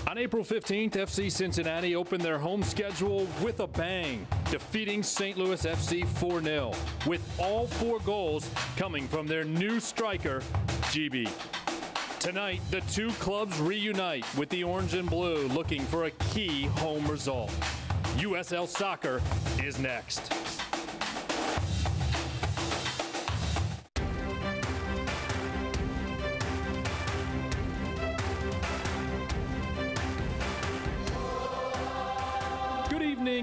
On April 15th, FC Cincinnati opened their home schedule with a bang, defeating St. Louis FC 4-0, with all 4 goals coming from their new striker, GB. Tonight, the two clubs reunite with the orange and blue looking for a key home result. USL Soccer is next.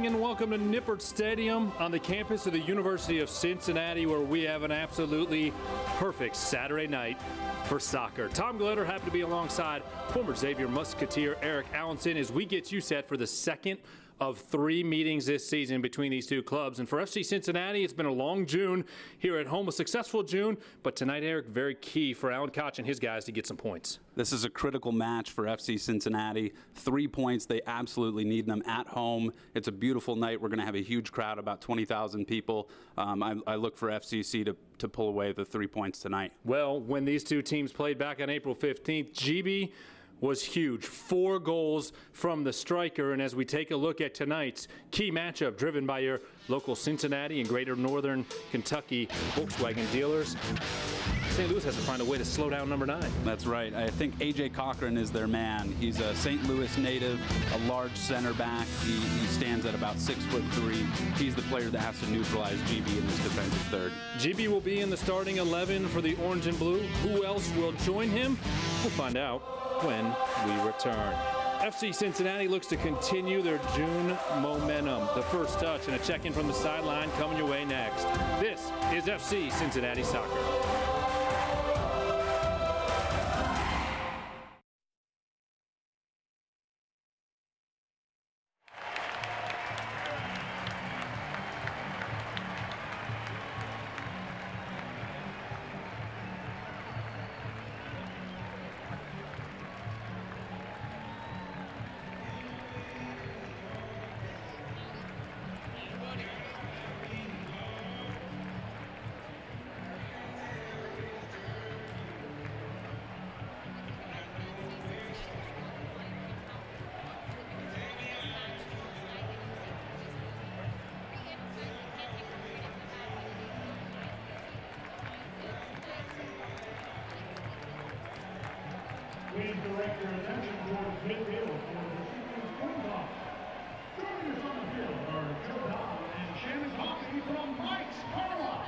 And welcome to Nippert Stadium on the campus of the University of Cincinnati, where we have an absolutely perfect Saturday night for soccer. Tom Glitter, happy to be alongside former Xavier Musketeer Eric Allenson as we get you set for the second of 3 meetings this season between these two clubs. And for FC Cincinnati, it's been a long June here at home, a successful June, but tonight, Eric, very key for Alan Koch and his guys to get some points. This is a critical match for FC Cincinnati. 3 points, they absolutely need them at home. It's a beautiful night. We're going to have a huge crowd, about 20,000 people. I look for FCC to pull away the 3 points tonight. Well, when these two teams played back on April 15th, GB was huge. 4 goals from the striker. And as we take a look at tonight's key matchup driven by your local Cincinnati and Greater Northern Kentucky Volkswagen dealers, St. Louis has to find a way to slow down number 9. That's right. I think A.J. Cochran is their man. He's a St. Louis native, a large center back. He stands at about 6'3". He's the player that has to neutralize GB in this defensive third. GB will be in the starting 11 for the orange and blue. Who else will join him? We'll find out when we return. FC Cincinnati looks to continue their June momentum. The first touch and a check-in from the sideline coming your way next. This is FC Cincinnati Soccer. Please direct your attention towards midfield for the sequence kickoff. Joining us on the field are Joe Dodd and Shannon Hockey from Mike's Car Wash.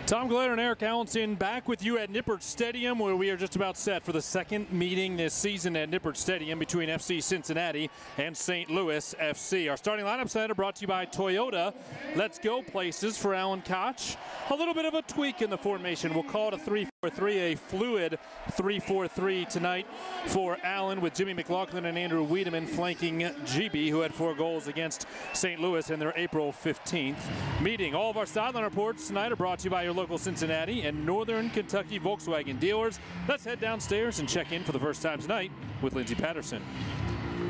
Tom Glader and Eric Allenson back with you at Nippert Stadium, where we are just about set for the second meeting this season at Nippert Stadium between FC Cincinnati and St. Louis FC. Our starting lineup tonight are brought to you by Toyota. Let's go places for Alan Koch. A little bit of a tweak in the formation. We'll call it a 3-4-3, a fluid 3-4-3 tonight for Allen, with Jimmy McLaughlin and Andrew Wiedemann flanking GB, who had 4 goals against St. Louis in their April 15th meeting. All of our sideline reports tonight are brought to you by your local Cincinnati and Northern Kentucky Volkswagen dealers. Let's head downstairs and check in for the first time tonight with Lindsay Patterson.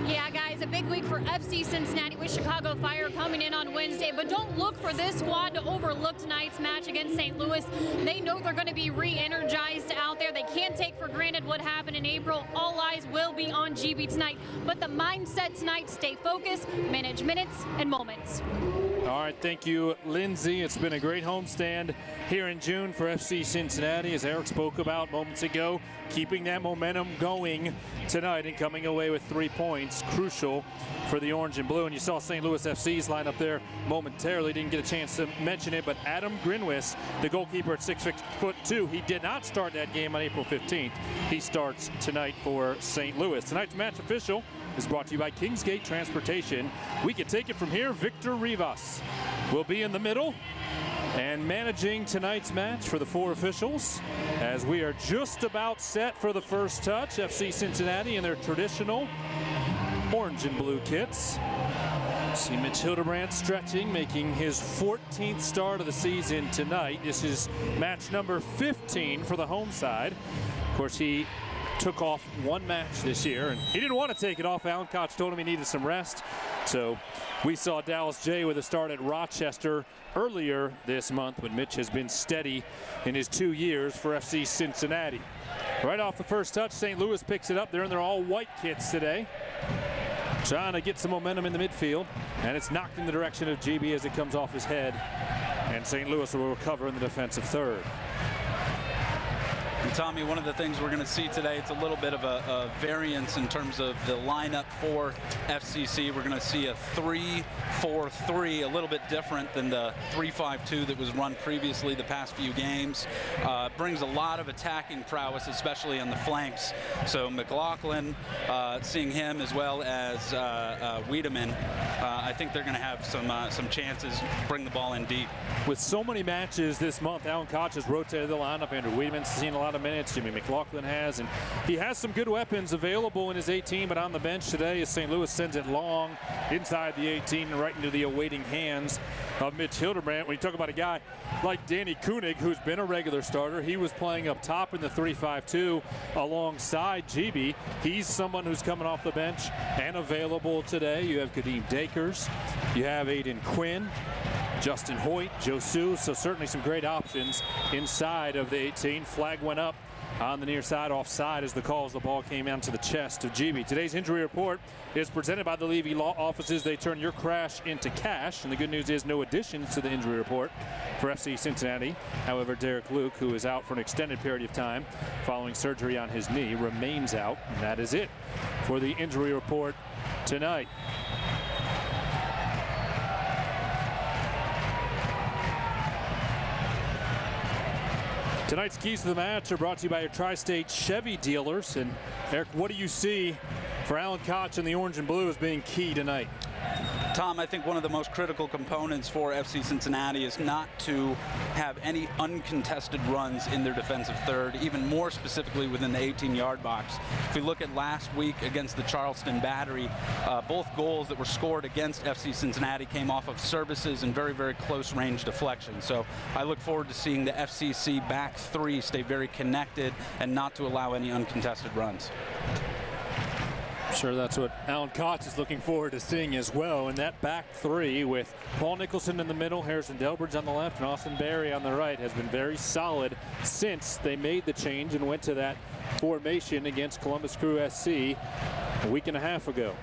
Yeah, guys, a big week for FC Cincinnati with Chicago Fire coming in on Wednesday, but don't look for this squad to overlook tonight's match against St. Louis. They know they're going to be re-energized out there. They can't take for granted what happened in April. All eyes will be on GB tonight, but the mindset tonight, stay focused, manage minutes and moments. All right, thank you, Lindsay. It's been a great homestand here in June for FC Cincinnati, as Eric spoke about moments ago, keeping that momentum going tonight and coming away with 3 points, crucial for the orange and blue. And you saw St. Louis FC's line up there momentarily. Didn't get a chance to mention it, but Adam Grinwis, the goalkeeper at 6'2", he did not start that game on April 15th. He starts tonight for St. Louis. Tonight's match official is brought to you by Kingsgate Transportation. We can take it from here. Victor Rivas will be in the middle and managing tonight's match for the 4 officials, as we are just about set for the first touch. FC Cincinnati in their traditional orange and blue kits. See Mitch Hildebrand stretching, making his 14th start of the season tonight. This is match number 15 for the home side. Of course, he took off 1 match this year, and he didn't want to take it off. Alan Koch told him he needed some rest. So we saw Dallas J with a start at Rochester earlier this month, but Mitch has been steady in his 2 years for FC Cincinnati. Right off the first touch, St. Louis picks it up. They're in their all-white kits today, trying to get some momentum in the midfield, and it's knocked in the direction of GB as it comes off his head, and St. Louis will recover in the defensive third. And Tommy, one of the things we're going to see today, it's a little bit of a variance in terms of the lineup for FCC. We're going to see a 3-4-3, a little bit different than the 3-5-2 that was run previously the past few games. Brings a lot of attacking prowess, especially on the flanks. So McLaughlin, seeing him as well as Wiedemann, I think they're going to have some chances, bring the ball in deep. With so many matches this month, Alan Koch has rotated the lineup. Andrew Wiedemann's seen a lot of minutes. Jimmy McLaughlin has, and he has some good weapons available in his 18, but on the bench today as St. Louis sends it long inside the 18 and right into the awaiting hands of Mitch Hildebrand. When you talk about a guy like Danny Koenig, who's been a regular starter, he was playing up top in the 3-5-2 alongside GB. He's someone who's coming off the bench and available today. You have Kadeem Dakers, you have Aiden Quinn, Justin Hoyt, Josu, so certainly some great options inside of the 18. Flag went up on the near side, offside as the call as the ball came out to the chest of GB. Today's injury report is presented by the Levy Law Offices. They turn your crash into cash, and the good news is no additions to the injury report for FC Cincinnati. However, Derek Luke, who is out for an extended period of time following surgery on his knee, remains out, and that is it for the injury report tonight. Tonight's keys to the match are brought to you by your Tri-State Chevy dealers. And Eric, what do you see for Alan Koch and the orange and blue as being key tonight? Tom, I think one of the most critical components for FC Cincinnati is not to have any uncontested runs in their defensive third, even more specifically within the 18-yard box. If we look at last week against the Charleston Battery, both goals that were scored against FC Cincinnati came off of services and very, very close-range deflections. So I look forward to seeing the FCC back 3 stay very connected and not to allow any uncontested runs. I'm sure that's what Alan Koch is looking forward to seeing as well. And that back 3 with Paul Nicholson in the middle, Harrison Delbridge on the left, and Austin Berry on the right has been very solid since they made the change and went to that formation against Columbus Crew SC a week and a half ago.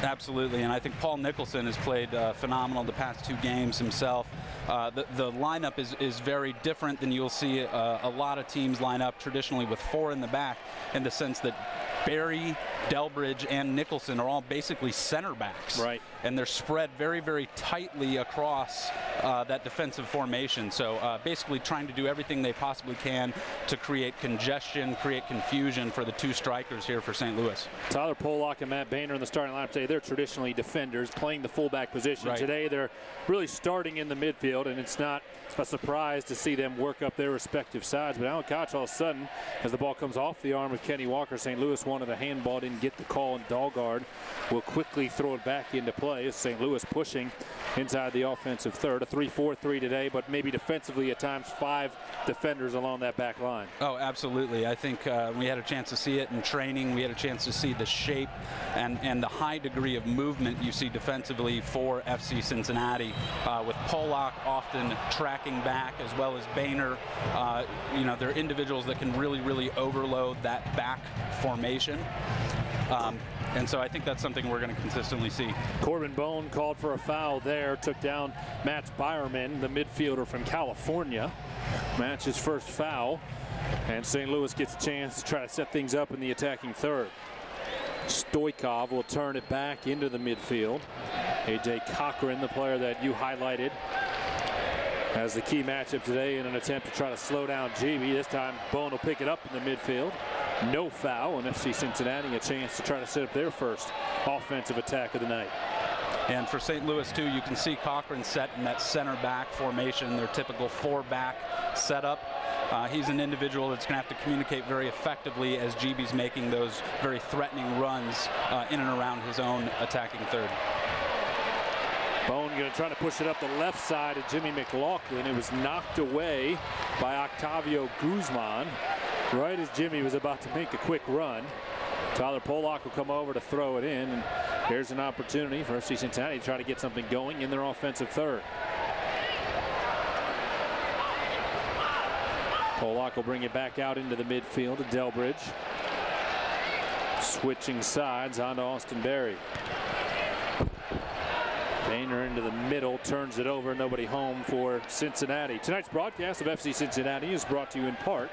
Absolutely, and I think Paul Nicholson has played phenomenal the past 2 games himself. The lineup is very different than you'll see a lot of teams line up traditionally with 4 in the back, in the sense that Barry, Delbridge, and Nicholson are all basically center backs. Right. And they're spread very, very tightly across that defensive formation. So basically trying to do everything they possibly can to create congestion, create confusion for the two strikers here for St. Louis. Tyler Pollock and Matt Boehner in the starting lineup today. They're traditionally defenders playing the fullback position. Right. Today they're really starting in the midfield, and it's not a surprise to see them work up their respective sides. But Alan Koch, all of a sudden, as the ball comes off the arm of Kenny Walker, St. Louis wanted a handball, didn't get the call, and Dahlgaard will quickly throw it back into play as St. Louis pushing inside the offensive third. A 3-4-3 today, but maybe defensively at times 5 defenders along that back line. Oh, absolutely. I think we had a chance to see it in training. We had a chance to see the shape and the high degree of movement you see defensively for FC Cincinnati, with Pollock often tracking back, as well as Boehner. You know, they're individuals that can really, really overload that back formation. And so I think that's something we're going to consistently see. Corbin Bone called for a foul there, took down Matt Byerman, the midfielder from California. Matt's first foul, and St. Louis gets a chance to try to set things up in the attacking third. Stoikov will turn it back into the midfield. A.J. Cochran, the player that you highlighted, has the key matchup today in an attempt to try to slow down GB. This time Bone will pick it up in the midfield. No foul, and FC Cincinnati a chance to try to set up their first offensive attack of the night. And for St. Louis, too, you can see Cochran set in that center back formation, their typical 4-back setup. He's an individual that's going to have to communicate very effectively as GB's making those very threatening runs in and around his own attacking third. Bone going to try to push it up the left side of Jimmy McLaughlin. It was knocked away by Octavio Guzman right as Jimmy was about to make a quick run. Tyler Pollock will come over to throw it in, and there's an opportunity for FC Cincinnati to try to get something going in their offensive third. Pollock will bring it back out into the midfield to Delbridge. Switching sides onto Austin Berry. Boehner into the middle, turns it over, nobody home for Cincinnati. Tonight's broadcast of FC Cincinnati is brought to you in part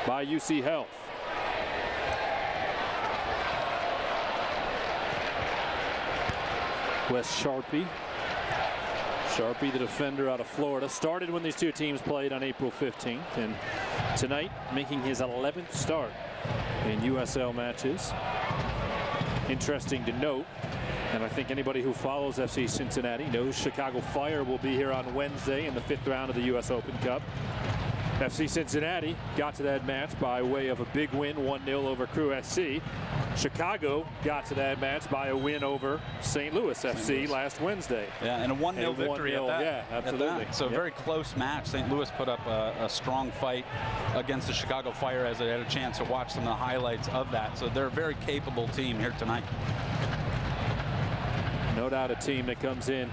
by UC Health. Wes Sharpie. Sharpie, the defender out of Florida, started when these two teams played on April 15th, and tonight making his 11th start in USL matches. Interesting to note, and I think anybody who follows FC Cincinnati knows Chicago Fire will be here on Wednesday in the 5th round of the U.S. Open Cup. FC Cincinnati got to that match by way of a big win, 1-0 over Crew SC. Chicago got to that match by a win over St. Louis FC last Wednesday. Yeah, and a 1-0 victory at that. Yeah, absolutely. So very close match. St. Louis put up a strong fight against the Chicago Fire, as I had a chance to watch some of the highlights of that. So they're a very capable team here tonight. No doubt a team that comes in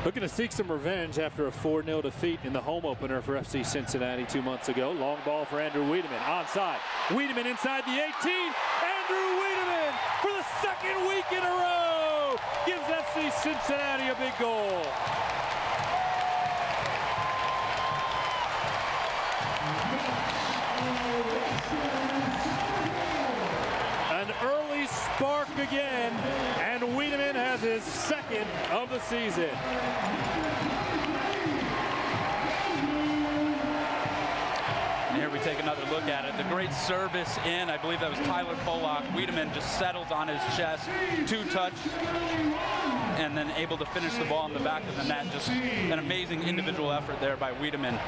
looking to seek some revenge after a 4-0 defeat in the home opener for FC Cincinnati 2 months ago. Long ball for Andrew Wiedemann. Onside. Wiedemann inside the 18. Andrew Wiedemann for the second week in a row gives FC Cincinnati a big goal. An early spark again, and Wiedemann has his second of the season. And here we take another look at it. The great service in, I believe that was Tyler Pollock. Wiedemann just settles on his chest, 2-touch, and then able to finish the ball in the back of the net. Just an amazing individual effort there by Wiedemann.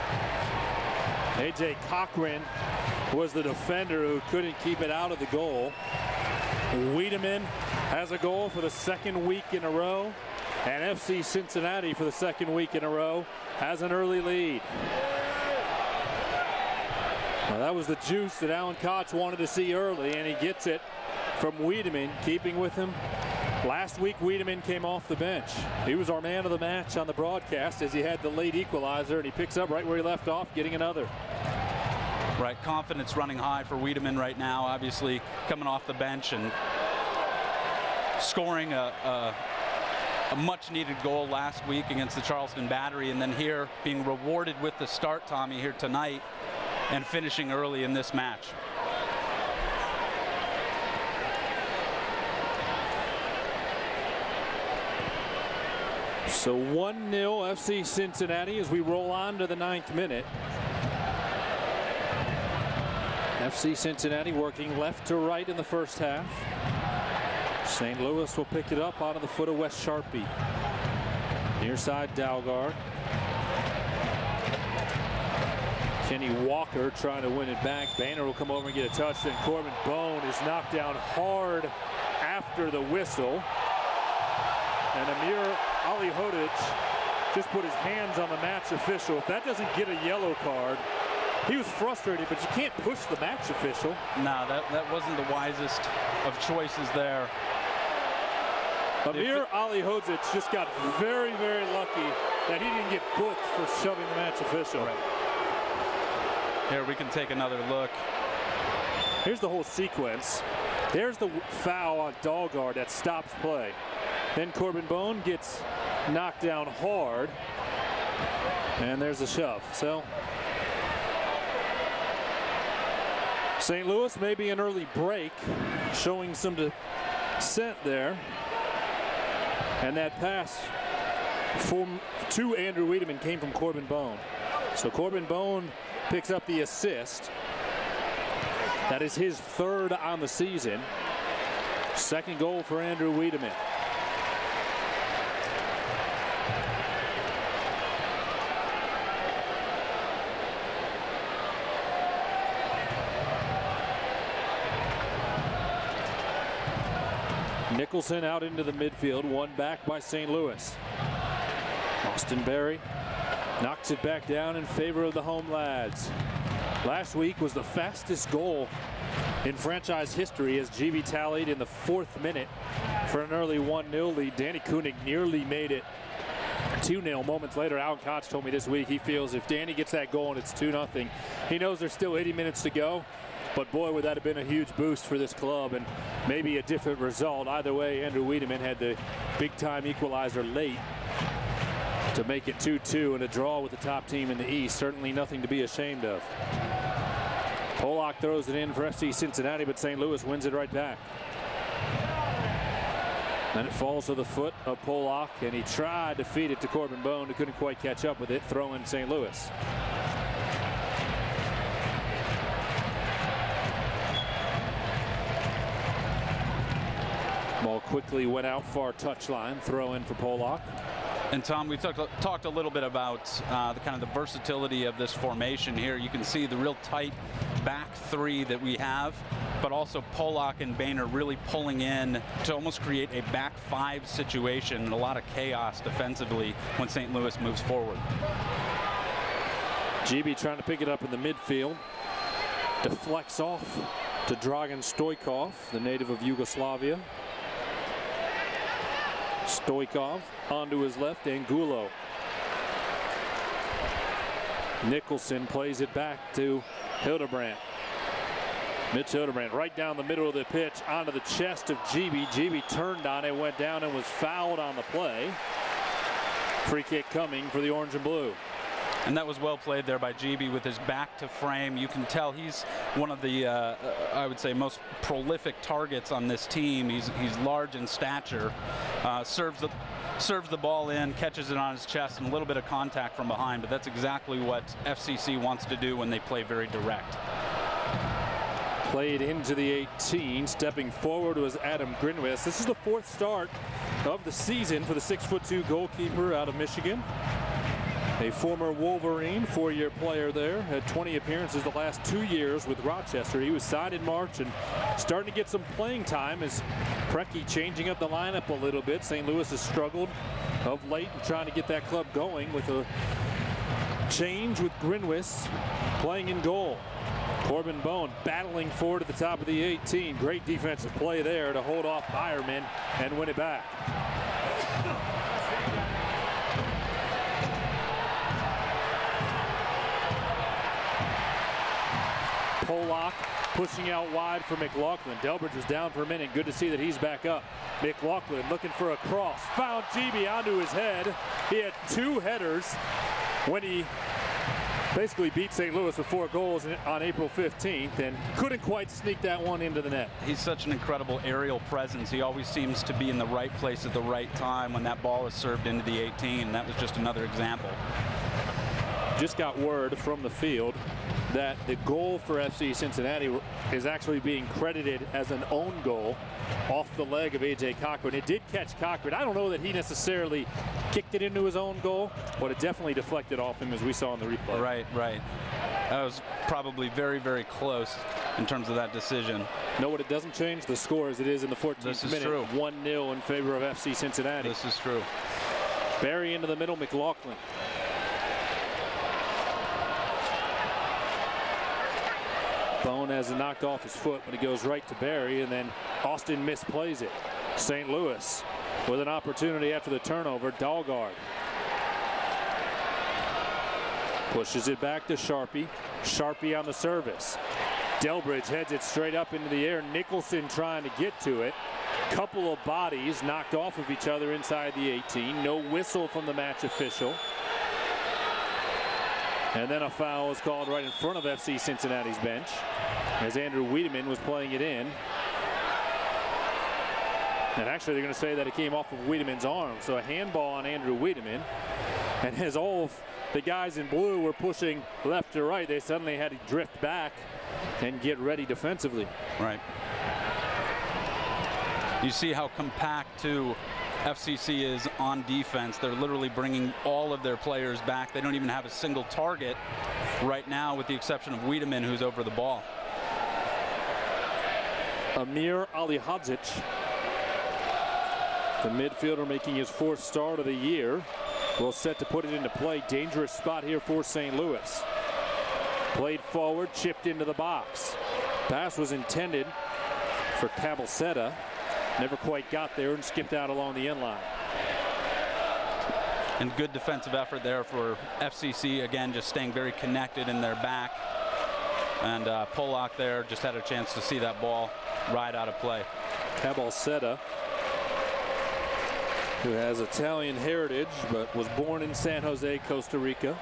A.J. Cochran was the defender who couldn't keep it out of the goal. Wiedemann has a goal for the second week in a row, and FC Cincinnati for the second week in a row has an early lead. Well, that was the juice that Alan Koch wanted to see early, and he gets it from Wiedemann, keeping with him. Last week, Wiedemann came off the bench. He was our man of the match on the broadcast as he had the late equalizer, and he picks up right where he left off, getting another. Right, confidence running high for Wiedemann right now, obviously coming off the bench and scoring a much-needed goal last week against the Charleston Battery, and then here being rewarded with the start, Tommy, here tonight and finishing early in this match. So 1-0 FC Cincinnati as we roll on to the 9th minute. FC Cincinnati working left to right in the first half. St. Louis will pick it up out of the foot of Wes Sharpie. Near side Dalgard. Kenny Walker trying to win it back. Boehner will come over and get a touch. Then Corbin Bone is knocked down hard after the whistle. And Amir Alihodic just put his hands on the match official. If that doesn't get a yellow card, he was frustrated, but you can't push the match official. No, that wasn't the wisest of choices there. Amir Alihodic just got very, very lucky that he didn't get booked for shoving the match official. Right. Here we can take another look. Here's the whole sequence. There's the foul on Dalgard that stops play. Then Corbin Bone gets knocked down hard. And there's a shove. So St. Louis maybe an early break, showing some dissent there. And that pass to Andrew Wiedemann came from Corbin Bone. So Corbin Bone picks up the assist. That is his 3rd on the season. 2nd goal for Andrew Wiedemann. Nicholson out into the midfield, won back by St. Louis. Austin Berry knocks it back down in favor of the home lads. Last week was the fastest goal in franchise history as GB tallied in the 4th minute for an early 1-0 lead. Danny Koenig nearly made it 2-0 moments later. Alan Koch told me this week he feels if Danny gets that goal and it's 2-0, he knows there's still 80 minutes to go. But boy, would that have been a huge boost for this club and maybe a different result. Either way, Andrew Wiedemann had the big-time equalizer late to make it 2-2 and a draw with the top team in the East. Certainly nothing to be ashamed of. Pollock throws it in for FC Cincinnati, but St. Louis wins it right back. Then it falls to the foot of Pollock, and he tried to feed it to Corbin Bone, who couldn't quite catch up with it, throwing St. Louis. Ball quickly went out far touchline, throw in for Pollock. And Tom, we talked a little bit about the kind of the versatility of this formation here. You can see the real tight back 3 that we have, but also Pollock and Boehner really pulling in to almost create a back 5 situation and a lot of chaos defensively when St. Louis moves forward. GB trying to pick it up in the midfield. Deflects off to Dragan Stojkov, the native of Yugoslavia. Stojkov onto his left, Angulo. Nicholson plays it back to Hildebrandt. Mitch Hildebrandt right down the middle of the pitch onto the chest of GB. GB turned on it, went down and was fouled on the play. Free kick coming for the orange and blue. And that was well played there by GB with his back to frame. You can tell he's one of the, I would say, most prolific targets on this team. He's large in stature, serves the ball in, catches it on his chest, and a little bit of contact from behind. But that's exactly what FCC wants to do when they play very direct. Played into the 18. Stepping forward was Adam Grinwis. This is the 4th start of the season for the 6'2" goalkeeper out of Michigan. A former Wolverine, 4-year player there, had 20 appearances the last 2 years with Rochester. He was signed in March and starting to get some playing time as Preki changing up the lineup a little bit. St. Louis has struggled of late and trying to get that club going with a change with Grinwis playing in goal. Corbin Bone battling forward at the top of the 18. Great defensive play there to hold off Byerman and win it back. Pollock pushing out wide for McLaughlin. Delbridge was down for a minute. Good to see that he's back up. McLaughlin looking for a cross. Found GB onto his head. He had 2 headers when he basically beat St. Louis with 4 goals on April 15th and couldn't quite sneak that one into the net. He's such an incredible aerial presence. He always seems to be in the right place at the right time when that ball is served into the 18. That was just another example. Just got word from the field that the goal for FC Cincinnati is actually being credited as an own goal off the leg of A.J. Cochran. It did catch Cochran. I don't know that he necessarily kicked it into his own goal, but it definitely deflected off him, as we saw in the replay. Right, right. That was probably very, very close in terms of that decision. No, what it doesn't change the score as it is in the 14th This is minute. true. 1-0 in favor of FC Cincinnati. This is true. Barry into the middle, McLaughlin. Bone has it knocked off his foot, but he goes right to Barry, and then Austin misplays it. St. Louis with an opportunity after the turnover. Dahlgaard pushes it back to Sharpie. Sharpie on the service. Delbridge heads it straight up into the air. Nicholson trying to get to it. Couple of bodies knocked off of each other inside the 18. No whistle from the match official. And then a foul is called right in front of FC Cincinnati's bench as Andrew Wiedemann was playing it in. And actually, they're going to say that it came off of Wiedemann's arm. So a handball on Andrew Wiedemann. And as all of the guys in blue were pushing left to right, they suddenly had to drift back and get ready defensively. Right. You see how compact, too, FCC is on defense. They're literally bringing all of their players back. They don't even have a single target right now, with the exception of Wiedemann, who's over the ball. Amir Alihadzic, the midfielder making his 4th start of the year, will set to put it into play. Dangerous spot here for St. Louis. Played forward, chipped into the box. Pass was intended for Cabelceta. Never quite got there and skipped out along the end line. And good defensive effort there for FCC. Again, just staying very connected in their back. And Polak there just had a chance to see that ball right out of play. Cabelceta, who has Italian heritage but was born in San Jose, Costa Rica,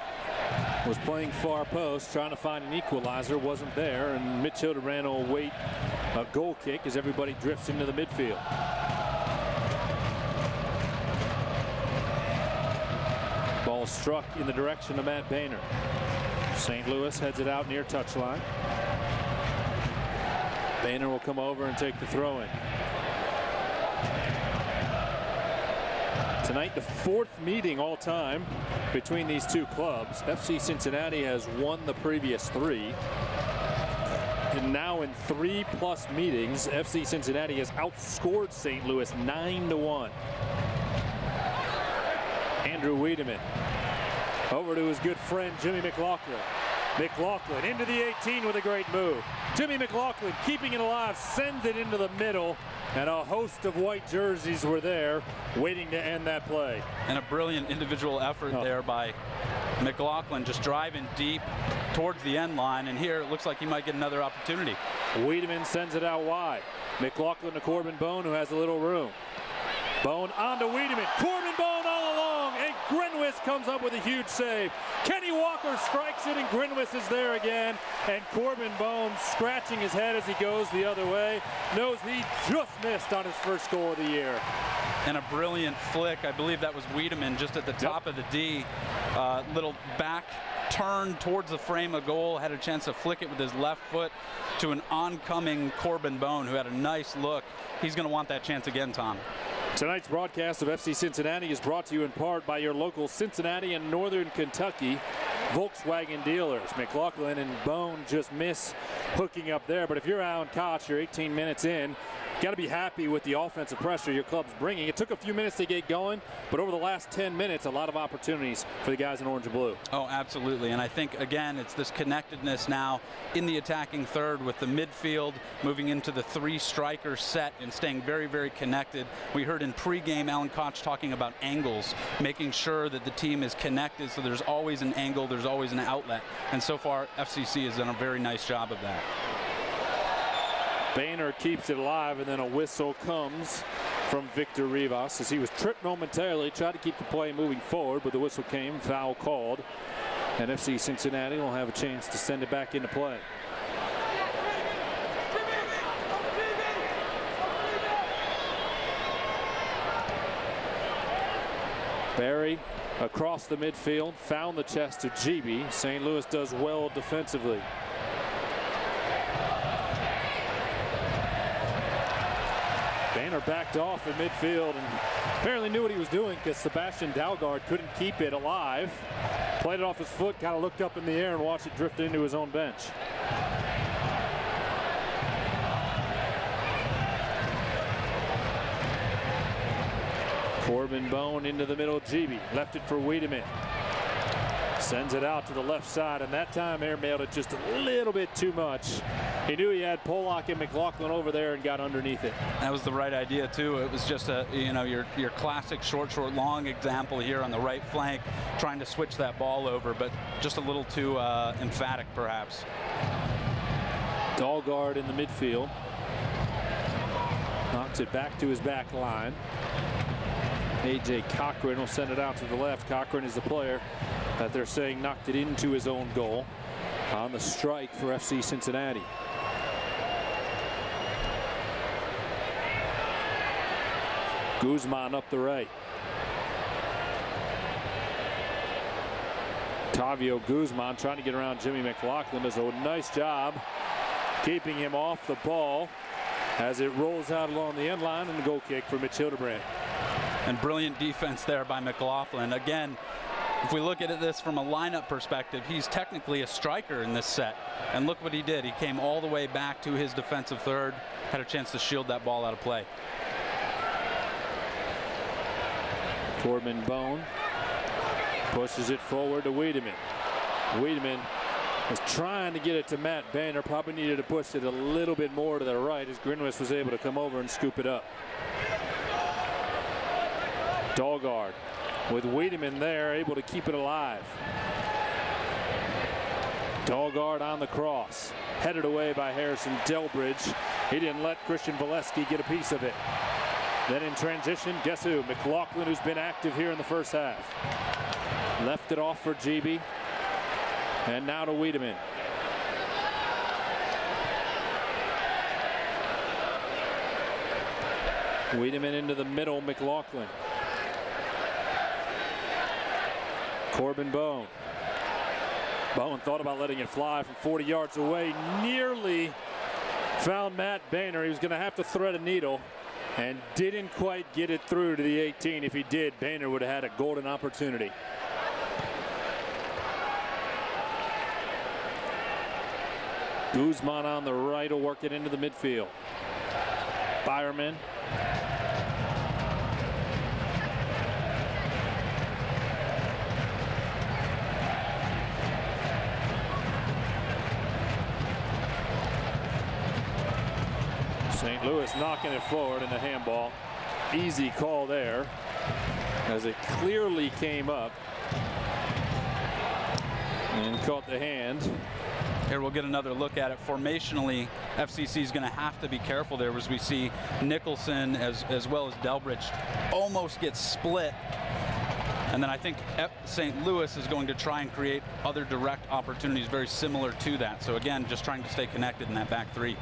was playing far post, trying to find an equalizer, wasn't there, and Mitch Hildebrand will wait a goal kick as everybody drifts into the midfield. Ball struck in the direction of Matt Boehner. St. Louis heads it out near touchline. Boehner will come over and take the throw-in. Tonight, the 4th meeting all time between these two clubs. FC Cincinnati has won the previous 3. And now in 3+ meetings, FC Cincinnati has outscored St. Louis 9-1. Andrew Wiedemann over to his good friend Jimmy McLaughlin. McLaughlin into the 18 with a great move. Jimmy McLaughlin keeping it alive, sends it into the middle, and a host of white jerseys were there waiting to end that play. And a brilliant individual effort there by McLaughlin, just driving deep towards the end line, and here it looks like he might get another opportunity. Wiedemann sends it out wide. McLaughlin to Corbin Bone, who has a little room. Bone on to Wiedemann. Corbin Bone all along, and Grinwis comes up with a huge save. Kenny Walker strikes it, and Grinwis is there again. And Corbin Bone, scratching his head as he goes the other way, knows he just missed on his first goal of the year. And a brilliant flick. I believe that was Wiedemann just at the top of the D. Little back turn towards the frame of goal, had a chance to flick it with his left foot to an oncoming Corbin Bone, who had a nice look. He's going to want that chance again, Tom. Tonight's broadcast of FC Cincinnati is brought to you in part by your local Cincinnati and Northern Kentucky Volkswagen dealers. McLaughlin and Bone just miss hooking up there, but if you're Alan Koch, you're 18 minutes in, got to be happy with the offensive pressure your club's bringing. It took a few minutes to get going, but over the last 10 minutes, a lot of opportunities for the guys in orange and blue. Oh, absolutely. And I think, again, it's this connectedness now in the attacking third with the midfield moving into the 3-striker set and staying very, very connected. We heard in pregame Alan Koch talking about angles, making sure that the team is connected so there's always an angle, there's always an outlet. And so far, FCC has done a very nice job of that. Boehner keeps it alive, and then a whistle comes from Victor Rivas as he was tripped momentarily, tried to keep the play moving forward, but the whistle came, foul called. And FC Cincinnati will have a chance to send it back into play. Barry across the midfield, found the chest to GB. St. Louis does well defensively. Banner backed off in midfield and apparently knew what he was doing because Sebastian Dalgard couldn't keep it alive. Played it off his foot, kind of looked up in the air and watched it drift into his own bench. Corbin Bone into the middle. GB left it for Wiedemann. Sends it out to the left side, and that time airmailed it just a little bit too much. He knew he had Pollock and McLaughlin over there and got underneath it. That was the right idea too. It was just a, you know, your classic short, long example here on the right flank, trying to switch that ball over, but just a little too emphatic perhaps. Dalgard in the midfield. Knocks it back to his back line. A.J. Cochran will send it out to the left. Cochran is the player that they're saying knocked it into his own goal on the strike for FC Cincinnati. Guzman up the right. Tavio Guzman trying to get around Jimmy McLaughlin. Does a nice job keeping him off the ball as it rolls out along the end line, and a goal kick for Mitch Hildebrand. And brilliant defense there by McLaughlin. Again, if we look at this from a lineup perspective, he's technically a striker in this set. And look what he did. He came all the way back to his defensive third, had a chance to shield that ball out of play. Corbin Bone pushes it forward to Wiedemann. Wiedemann was trying to get it to Matt Banner. Probably needed to push it a little bit more to the right as Grinwis was able to come over and scoop it up. Dalgard with Wiedemann there, able to keep it alive. Dalgard on the cross, headed away by Harrison Delbridge. He didn't let Christian Valesky get a piece of it. Then in transition, guess who? McLaughlin, who's been active here in the first half. Left it off for GB. And now to Wiedemann. Wiedemann into the middle, McLaughlin. Corbin Bone. Bone thought about letting it fly from 40 yards away. Nearly found Matt Banner. He was going to have to thread a needle and didn't quite get it through to the 18. If he did, Banner would have had a golden opportunity. Guzman on the right will work it into the midfield. Byerman. St. Louis knocking it forward in the handball. Easy call there as it clearly came up and caught the hand. Here we'll get another look at it. Formationally, FCC is going to have to be careful there as we see Nicholson as well as Delbridge almost get split. And then I think St. Louis is going to try and create other direct opportunities very similar to that. So again, just trying to stay connected in that back three.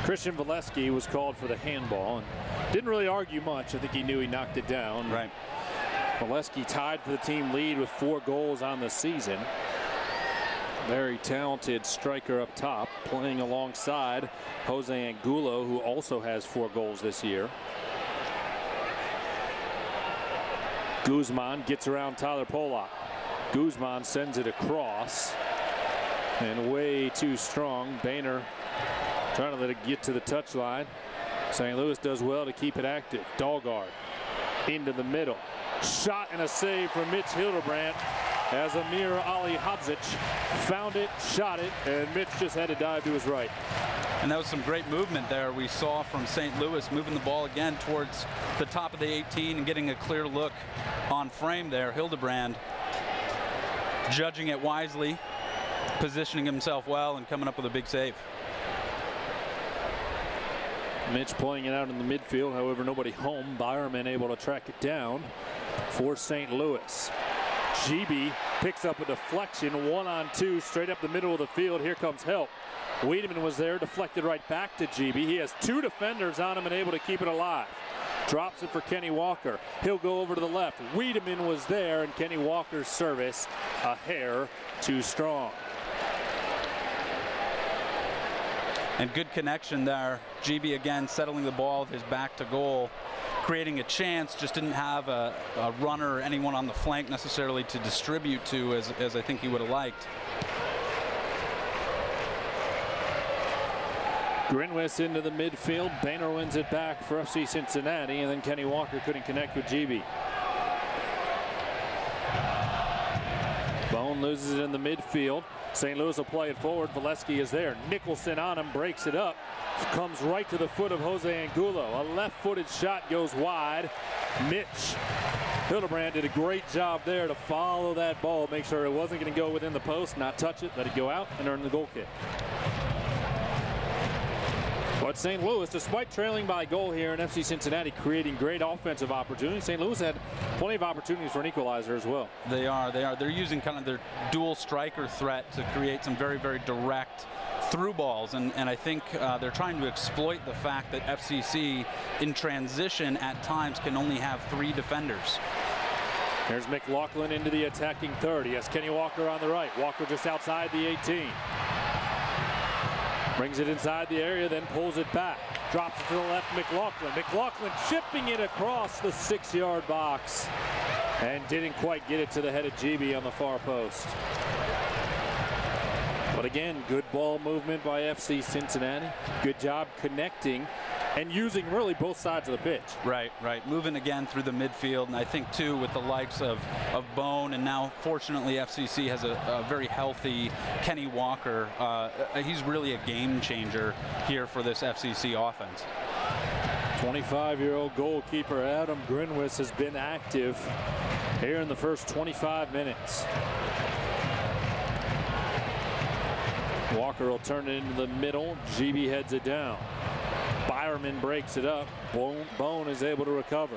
Christian Valesky was called for the handball and didn't really argue much. I think he knew he knocked it down. Right. Valesky tied for the team lead with 4 goals on the season. Very talented striker up top, playing alongside Jose Angulo, who also has 4 goals this year. Guzman gets around Tyler Pollock. Guzman sends it across and way too strong. Boehner trying to let it get to the touchline. St. Louis does well to keep it active. Dalgard into the middle. Shot and a save from Mitch Hildebrand as Amir Ali Hodzic found it, shot it, and Mitch just had to dive to his right. And that was some great movement there we saw from St. Louis, moving the ball again towards the top of the 18 and getting a clear look on frame there. Hildebrand judging it wisely, positioning himself well, and coming up with a big save. Mitch playing it out in the midfield, however, nobody home. Byerman able to track it down for St. Louis. GB picks up a deflection, 1-on-2, straight up the middle of the field. Here comes help. Wiedemann was there, deflected right back to GB. He has 2 defenders on him and able to keep it alive. Drops it for Kenny Walker. He'll go over to the left. Wiedemann was there, and Kenny Walker's service a hair too strong. And good connection there. GB again settling the ball with his back to goal, creating a chance, just didn't have a runner or anyone on the flank necessarily to distribute to as I think he would have liked. Grinwis into the midfield. Boehner wins it back for FC Cincinnati, and then Kenny Walker couldn't connect with GB. Bone loses it in the midfield. St. Louis will play it forward. Valesky is there. Nicholson on him, breaks it up. Comes right to the foot of Jose Angulo. A left-footed shot goes wide. Mitch Hildebrand did a great job there to follow that ball, make sure it wasn't going to go within the post, not touch it, let it go out, and earn the goal kick. But St. Louis, despite trailing by a goal here in FC Cincinnati, creating great offensive opportunities. St. Louis had plenty of opportunities for an equalizer as well. They are. They're using kind of their dual striker threat to create some very, very direct through balls. And I think they're trying to exploit the fact that FCC in transition at times can only have 3 defenders. Here's McLaughlin into the attacking third. He has Kenny Walker on the right. Walker just outside the 18. Brings it inside the area, then pulls it back. Drops it to the left, McLaughlin. McLaughlin chipping it across the 6-yard box and didn't quite get it to the head of GB on the far post. But again, good ball movement by FC Cincinnati. Good job connecting and using really both sides of the pitch. Right. Moving again through the midfield, and I think too with the likes of Bone, and now fortunately FCC has a very healthy Kenny Walker. He's really a game changer here for this FCC offense. 25-year-old goalkeeper Adam Grinwis has been active here in the first 25 minutes. Walker will turn it into the middle. GB heads it down. Byerman breaks it up. Bone is able to recover.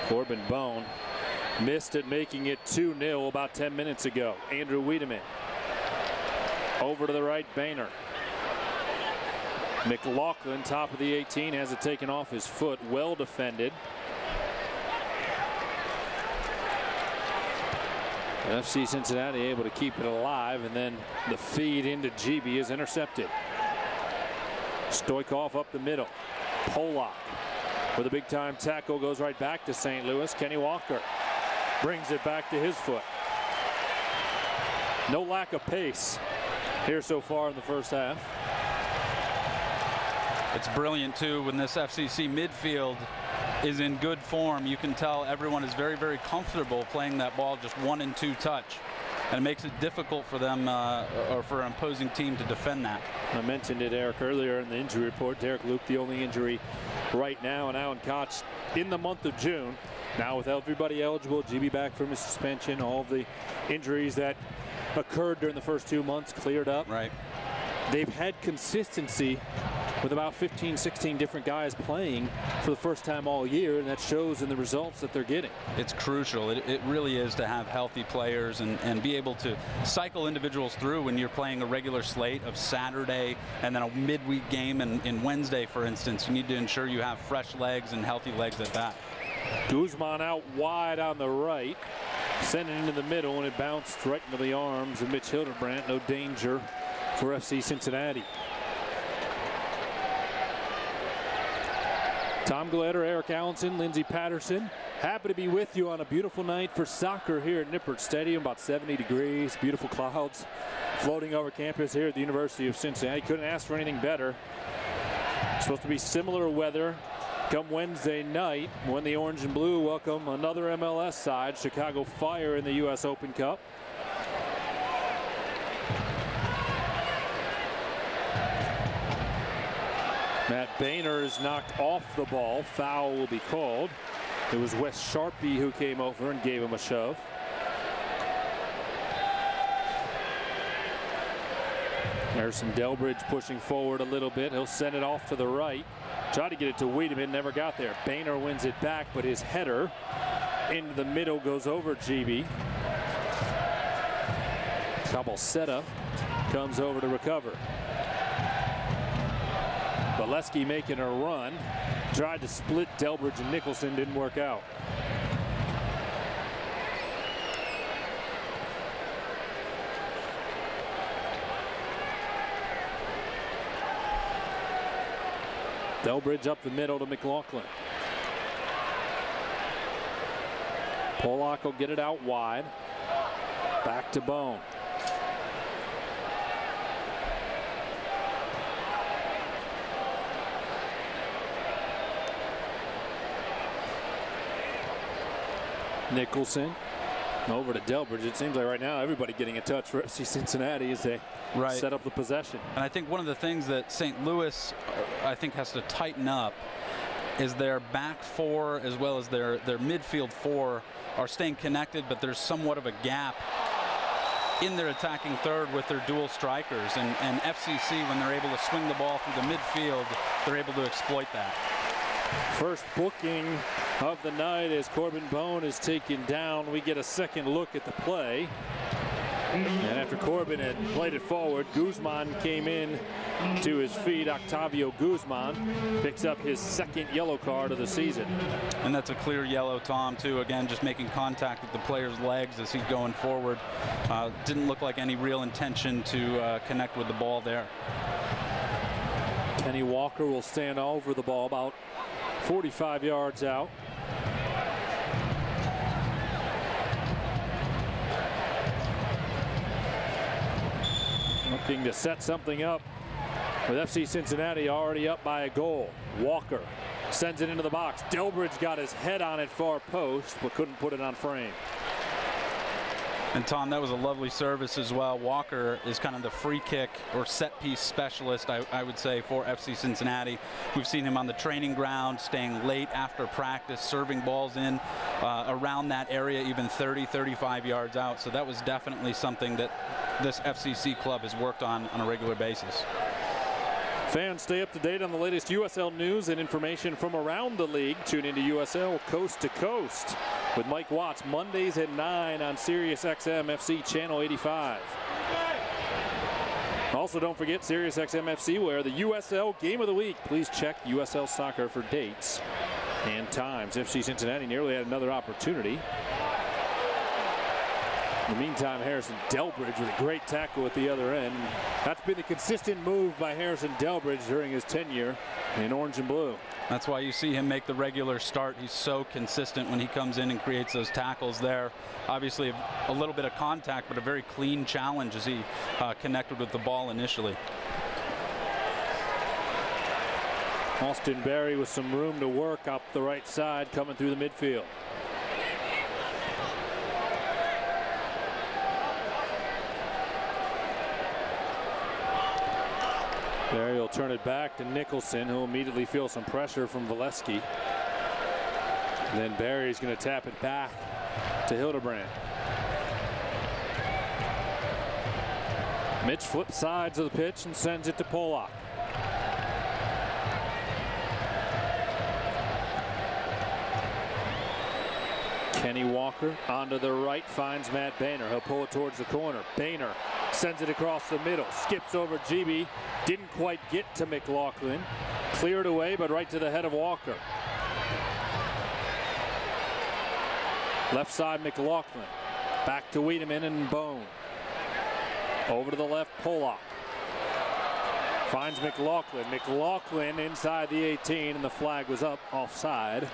Corbin Bone missed it, making it 2-0 about 10 minutes ago. Andrew Wiedemann over to the right, Boehner. McLaughlin, top of the 18, has it taken off his foot. Well defended. FC Cincinnati able to keep it alive, and then the feed into GB is intercepted. Stoikov up the middle. Polak with a big time tackle goes right back to St. Louis. Kenny Walker brings it back to his foot. No lack of pace here so far in the first half. It's brilliant too when this FCC midfield is in good form. You can tell everyone is very, very comfortable playing that ball just 1 and 2 touch. And it makes it difficult for them or for an opposing team to defend that. I mentioned it, Eric, earlier in the injury report. Derek Luke, the only injury right now, and Alan Koch in the month of June. Now with everybody eligible, GB back from his suspension, all of the injuries that occurred during the first 2 months cleared up. Right. They've had consistency with about 15, 16 different guys playing for the first time all year, and that shows in the results that they're getting. It's crucial. It really is to have healthy players and be able to cycle individuals through when you're playing a regular slate of Saturday and then a midweek game in Wednesday, for instance. You need to ensure you have fresh legs and healthy legs at that. Guzman out wide on the right, sent it into the middle, and it bounced right into the arms of Mitch Hildebrand. No danger for FC Cincinnati. Tom Glitter, Eric Allenson, Lindsey Patterson, happy to be with you on a beautiful night for soccer here at Nippert Stadium. About 70 degrees, beautiful clouds floating over campus here at the University of Cincinnati. Couldn't ask for anything better. It's supposed to be similar weather come Wednesday night when the Orange and Blue welcome another MLS side, Chicago Fire, in the U.S. Open Cup. Matt Boehner is knocked off the ball. Foul will be called. It was Wes Sharpie who came over and gave him a shove. Harrison Delbridge pushing forward a little bit. He'll send it off to the right. Tried to get it to Wiedemann, never got there. Boehner wins it back, but his header into the middle, goes over GB. Caballseta comes over to recover. Valesky making a run. Tried to split Delbridge and Nicholson, didn't work out. Delbridge up the middle to McLaughlin. Pollock will get it out wide. Back to Bone. Nicholson over to Delbridge. It seems like right now everybody getting a touch for FC Cincinnati as they set up the possession. And I think one of the things that St. Louis I think has to tighten up is their back four as well as their midfield four are staying connected, but there's somewhat of a gap in their attacking third with their dual strikers, and FCC, when they're able to swing the ball through the midfield, they're able to exploit that. First booking of the night as Corbin Bone is taken down. We get a second look at the play. And after Corbin had played it forward, Guzman came in to his feet. Octavio Guzman picks up his second yellow card of the season. And that's a clear yellow, Tom, too. Again, just making contact with the player's legs as he's going forward. Didn't look like any real intention to connect with the ball there. Kenny Walker will stand over the ball about 45 yards out. Looking to set something up with FC Cincinnati already up by a goal. Walker sends it into the box. Delbridge got his head on it far post, but couldn't put it on frame. And Tom, that was a lovely service as well. Walker is kind of the free kick or set piece specialist, I would say, for FC Cincinnati. We've seen him on the training ground, staying late after practice, serving balls in around that area, even 30, 35 yards out. So that was definitely something that this FCC club has worked on a regular basis. Fans, stay up to date on the latest USL news and information from around the league. Tune into USL Coast to Coast with Mike Watts Mondays at 9 on Sirius XM FC Channel 85. Also, don't forget Sirius XM FC, where the USL Game of the Week. Please check USL Soccer for dates and times. FC Cincinnati nearly had another opportunity. In the meantime, Harrison Delbridge with a great tackle at the other end. That's been the consistent move by Harrison Delbridge during his tenure in orange and blue. That's why you see him make the regular start. He's so consistent when he comes in and creates those tackles there. Obviously a little bit of contact, but a very clean challenge as he connected with the ball initially. Austin Berry with some room to work up the right side coming through the midfield. Berry will turn it back to Nicholson, who will immediately feel some pressure from Valesky. And then Berry's going to tap it back to Hildebrand. Mitch flips sides of the pitch and sends it to Pollock. Kenny Walker onto the right, finds Matt Boehner. He'll pull it towards the corner. Boehner sends it across the middle, skips over GB, didn't quite get to McLaughlin. Cleared away, but right to the head of Walker. Left side McLaughlin. Back to Wiedemann and Bone. Over to the left, Pollock. Finds McLaughlin. McLaughlin inside the 18, and the flag was up offside.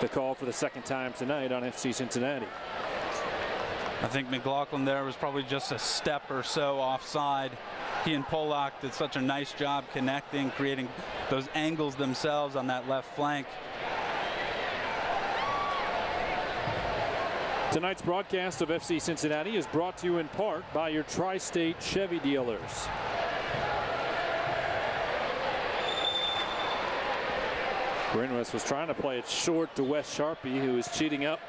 The call for the second time tonight on FC Cincinnati. I think McLaughlin there was probably just a step or so offside. He and Pollock did such a nice job connecting, creating those angles themselves on that left flank. Tonight's broadcast of FC Cincinnati is brought to you in part by your Tri-State Chevy dealers. Relentless was trying to play it short to Wes Sharpie, who was cheating up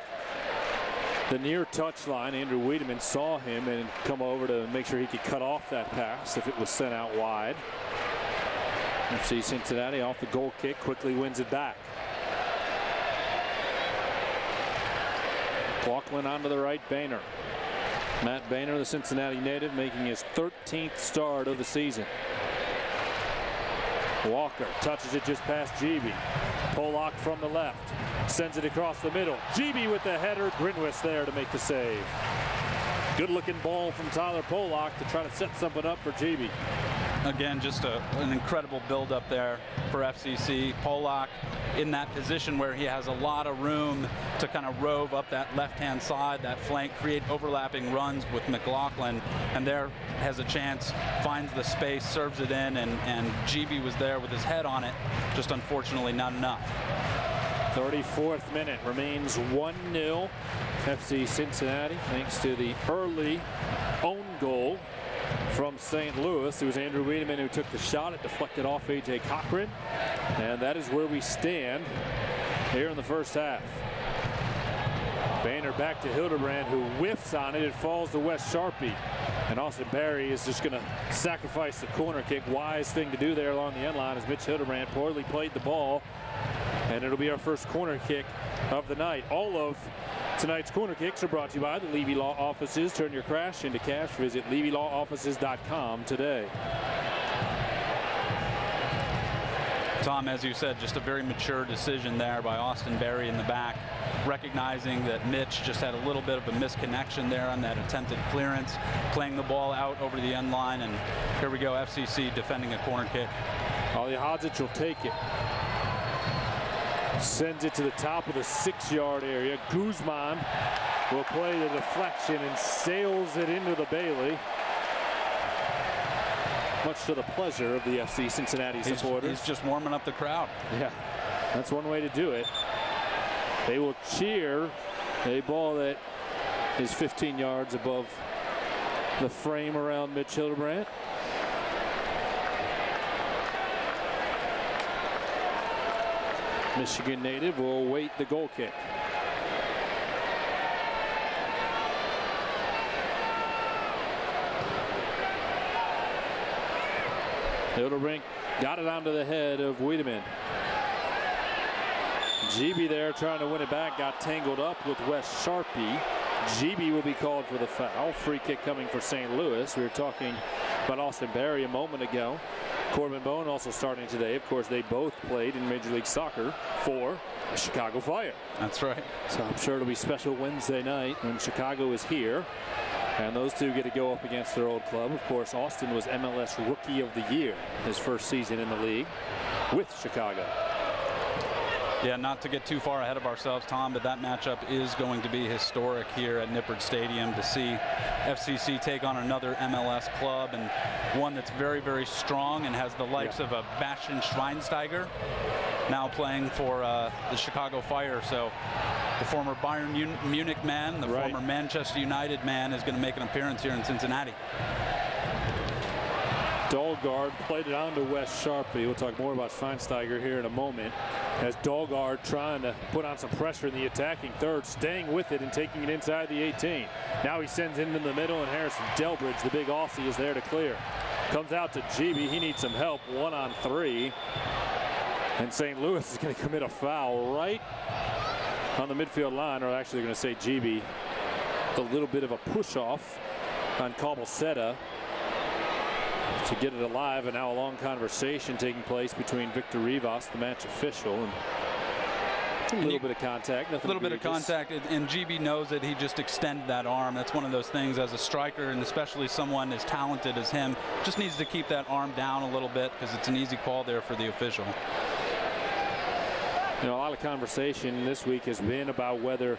the near touchline. Andrew Wiedemann saw him and come over to make sure he could cut off that pass if it was sent out wide. FC Cincinnati off the goal kick quickly wins it back. Walkland onto the right, Boehner. Matt Boehner, the Cincinnati native, making his 13th start of the season. Walker touches it just past GB. Pollock from the left. Sends it across the middle. GB with the header. Grinwis there to make the save. Good looking ball from Tyler Pollock to try to set something up for GB. Again, just an incredible build-up there for FCC. Pollock in that position where he has a lot of room to kind of rove up that left-hand side, that flank, create overlapping runs with McLaughlin, and there has a chance, finds the space, serves it in, and GB was there with his head on it, just unfortunately not enough. 34th minute, remains 1-0 FC Cincinnati, thanks to the early own goal from St. Louis. It was Andrew Wiedemann who took the shot. It deflected off A.J. Cochran. And that is where we stand here in the first half. Boehner back to Hildebrand, who whiffs on it. It falls to Wes Sharpie. And Austin Barry is just going to sacrifice the corner kick. Wise thing to do there along the end line as Mitch Hildebrand poorly played the ball. And it'll be our first corner kick of the night. All of tonight's corner kicks are brought to you by the Levy Law Offices. Turn your crash into cash. Visit LevyLawOffices.com today. Tom, as you said, just a very mature decision there by Austin Barry in the back, recognizing that Mitch just had a little bit of a misconnection there on that attempted clearance, playing the ball out over the end line, and here we go, FCC defending a corner kick. Alihodzic will take it. Sends it to the top of the 6-yard area. Guzman will play the deflection and sails it into the Bailey. Much to the pleasure of the FC Cincinnati supporters. He's just warming up the crowd. Yeah, that's one way to do it. They will cheer a ball that is 15 yards above the frame around Mitch Hildebrand. Michigan native will wait the goal kick. Hildebrand got it onto the head of Wiedemann. GB there trying to win it back, got tangled up with Wes Sharpie. GB will be called for the foul. Free kick coming for St. Louis. We were talking about Austin Barry a moment ago. Corbin Bone also starting today. Of course, they both played in Major League Soccer for the Chicago Fire. That's right. So I'm sure it'll be special Wednesday night when Chicago is here. And those two get to go up against their old club. Of course, Austin was MLS Rookie of the Year his first season in the league with Chicago. Yeah, not to get too far ahead of ourselves, Tom, but that matchup is going to be historic here at Nippert Stadium to see FCC take on another MLS club, and one that's very, very strong and has the likes of a Bastian Schweinsteiger now playing for the Chicago Fire. So the former Bayern Munich man, the former Manchester United man, is going to make an appearance here in Cincinnati. Dahlgaard played it on to Wes Sharpie. We'll talk more about Schweinsteiger here in a moment. As Dahlgaard trying to put on some pressure in the attacking third, staying with it and taking it inside the 18. Now he sends it into the middle, and Harrison Delbridge, the big Aussie, is there to clear. Comes out to GB. He needs some help. 1-on-3. And St. Louis is going to commit a foul right on the midfield line, or actually they're going to say GB. A little bit of a push-off on Cobalsetta to get it alive, and now a long conversation taking place between Victor Rivas, the match official, and a little bit of contact. A little bit of contact, and GB knows that he just extended that arm. That's one of those things as a striker, and especially someone as talented as him, just needs to keep that arm down a little bit because it's an easy call there for the official. You know, a lot of conversation this week has been about whether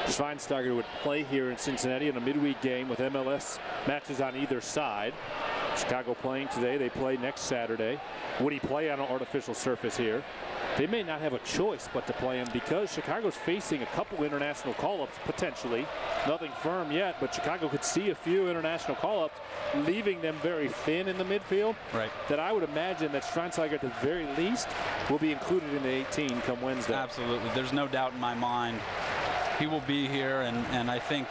Schweinsteiger would play here in Cincinnati in a midweek game with MLS matches on either side. Chicago playing today. They play next Saturday. Would he play on an artificial surface here? They may not have a choice but to play him because Chicago's facing a couple international call-ups potentially. Nothing firm yet, but Chicago could see a few international call-ups, leaving them very thin in the midfield. Right. That I would imagine that Schweinsteiger at the very least will be included in the 18 come Wednesday. Absolutely. There's no doubt in my mind he will be here, and I think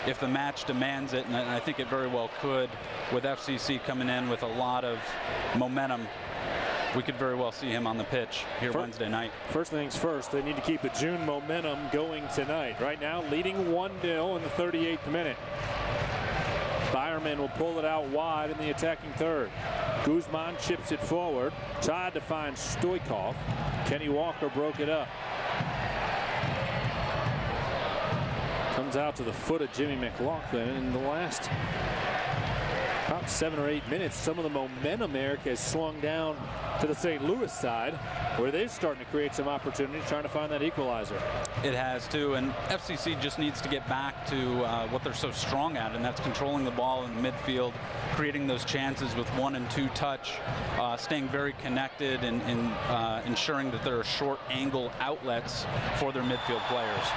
if the match demands it, and I think it very well could, with FCC coming in with a lot of momentum, we could very well see him on the pitch here Wednesday night. First things first, they need to keep the June momentum going tonight. Right now, leading 1-0 in the 38th minute. Byerman will pull it out wide in the attacking third. Guzman chips it forward, tried to find Stoikov. Kenny Walker broke it up. Comes out to the foot of Jimmy McLaughlin. In the last about 7 or 8 minutes, some of the momentum, Eric, has swung down to the St. Louis side, where they're starting to create some opportunities, trying to find that equalizer. It has too, and FCC just needs to get back to what they're so strong at, and that's controlling the ball in the midfield, creating those chances with 1 and 2 touch, staying very connected, and ensuring that there are short angle outlets for their midfield players.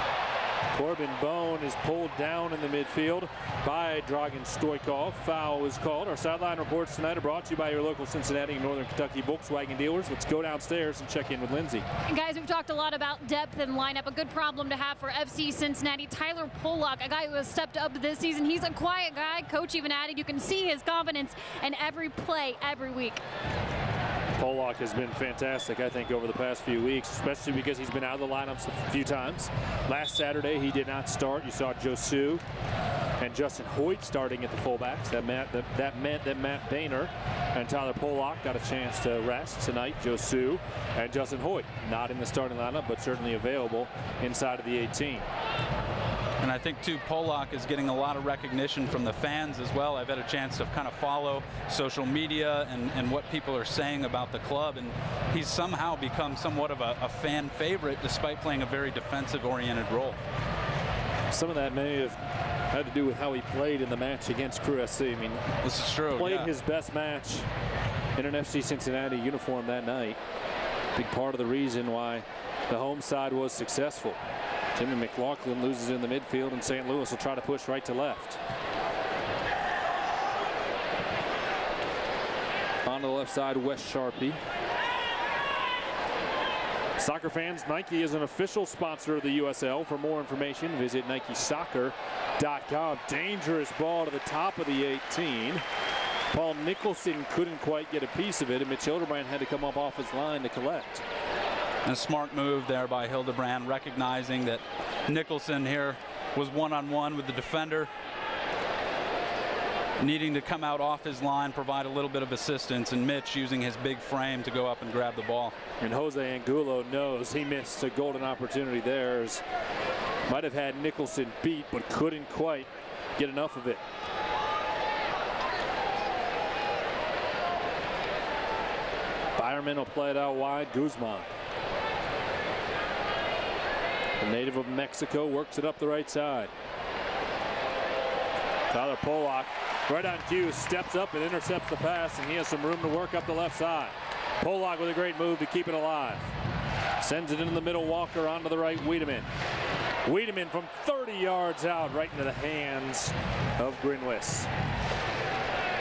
Corbin Bone is pulled down in the midfield by Dragan Stoikov. Foul is called. Our sideline reports tonight are brought to you by your local Cincinnati and Northern Kentucky Volkswagen dealers. Let's go downstairs and check in with Lindsay. Guys, we've talked a lot about depth and lineup. A good problem to have for FC Cincinnati. Tyler Pollock, a guy who has stepped up this season. He's a quiet guy. Coach even added you can see his confidence in every play, every week. Pollock has been fantastic, I think, over the past few weeks, especially because he's been out of the lineups a few times. Last Saturday, he did not start. You saw Josu and Justin Hoyt starting at the fullbacks. That meant that Matt Boehner and Tyler Pollock got a chance to rest tonight. Josu and Justin Hoyt not in the starting lineup, but certainly available inside of the 18. And I think, too, Pollock is getting a lot of recognition from the fans as well. I've had a chance to kind of follow social media and what people are saying about the club, and he's somehow become somewhat of a fan favorite despite playing a very defensive-oriented role. Some of that may have had to do with how he played in the match against Crew SC. I mean, this is true. Played his best match in an FC Cincinnati uniform that night. Big part of the reason why the home side was successful. Jimmy McLaughlin loses in the midfield, and St. Louis will try to push right to left. On the left side, Wes Sharpie. Soccer fans, Nike is an official sponsor of the USL. For more information, visit NikeSoccer.com. Dangerous ball to the top of the 18. Paul Nicholson couldn't quite get a piece of it, and Mitch Hildebrand had to come up off his line to collect. And a smart move there by Hildebrand, recognizing that Nicholson here was one-on-one with the defender, needing to come out off his line, provide a little bit of assistance, and Mitch using his big frame to go up and grab the ball. And Jose Angulo knows he missed a golden opportunity there. Might have had Nicholson beat, but couldn't quite get enough of it. Byerman will play it out wide. Guzman, the native of Mexico, works it up the right side. Tyler Pollock, right on cue, steps up and intercepts the pass, and he has some room to work up the left side. Pollock with a great move to keep it alive. Sends it into the middle, Walker onto the right, Wiedemann. Wiedemann from 30 yards out, right into the hands of Grinwis.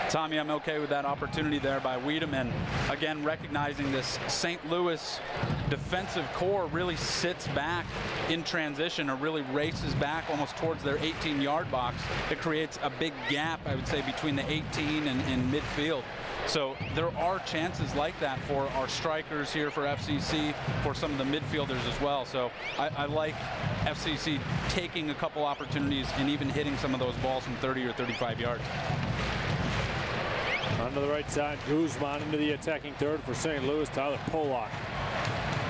Tommy, I'm okay with that opportunity there by Wiedemann. Again, recognizing this St. Louis defensive core really sits back in transition, or really races back almost towards their 18-yard box. It creates a big gap, I would say, between the 18 and midfield. So there are chances like that for our strikers here for FCC, for some of the midfielders as well. So I like FCC taking a couple opportunities and even hitting some of those balls from 30 or 35 yards. Onto the right side, Guzman into the attacking third for St. Louis. Tyler Pollock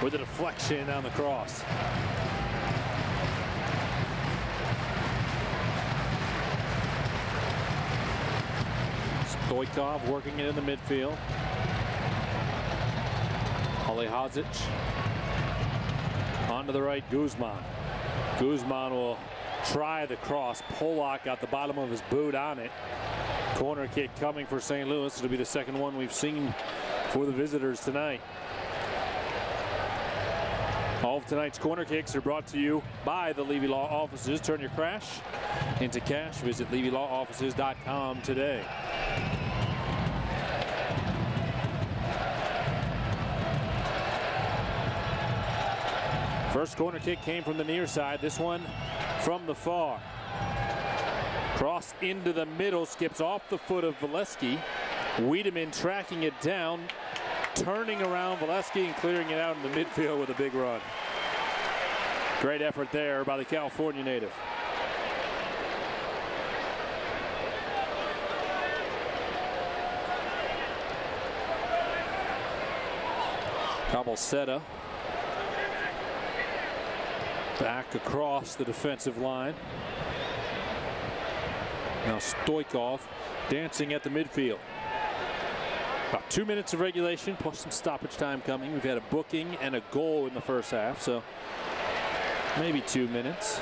with a deflection on the cross. Stoikov working it in the midfield. Alihadzic. Onto the right, Guzman. Guzman will try the cross. Pollock got the bottom of his boot on it. Corner kick coming for St. Louis. It'll be the second one we've seen for the visitors tonight. All of tonight's corner kicks are brought to you by the Levy Law Offices. Turn your crash into cash. Visit LevyLawOffices.com today. First corner kick came from the near side. This one from the far. Cross into the middle, skips off the foot of Valesky. Wiedemann tracking it down turning around Valesky and clearing it out in the midfield with a big run. Great effort there by the California native. Cabelceta back across the defensive line. Now Stoikov dancing at the midfield. About 2 minutes of regulation plus some stoppage time coming. We've had a booking and a goal in the first half, so maybe 2 minutes.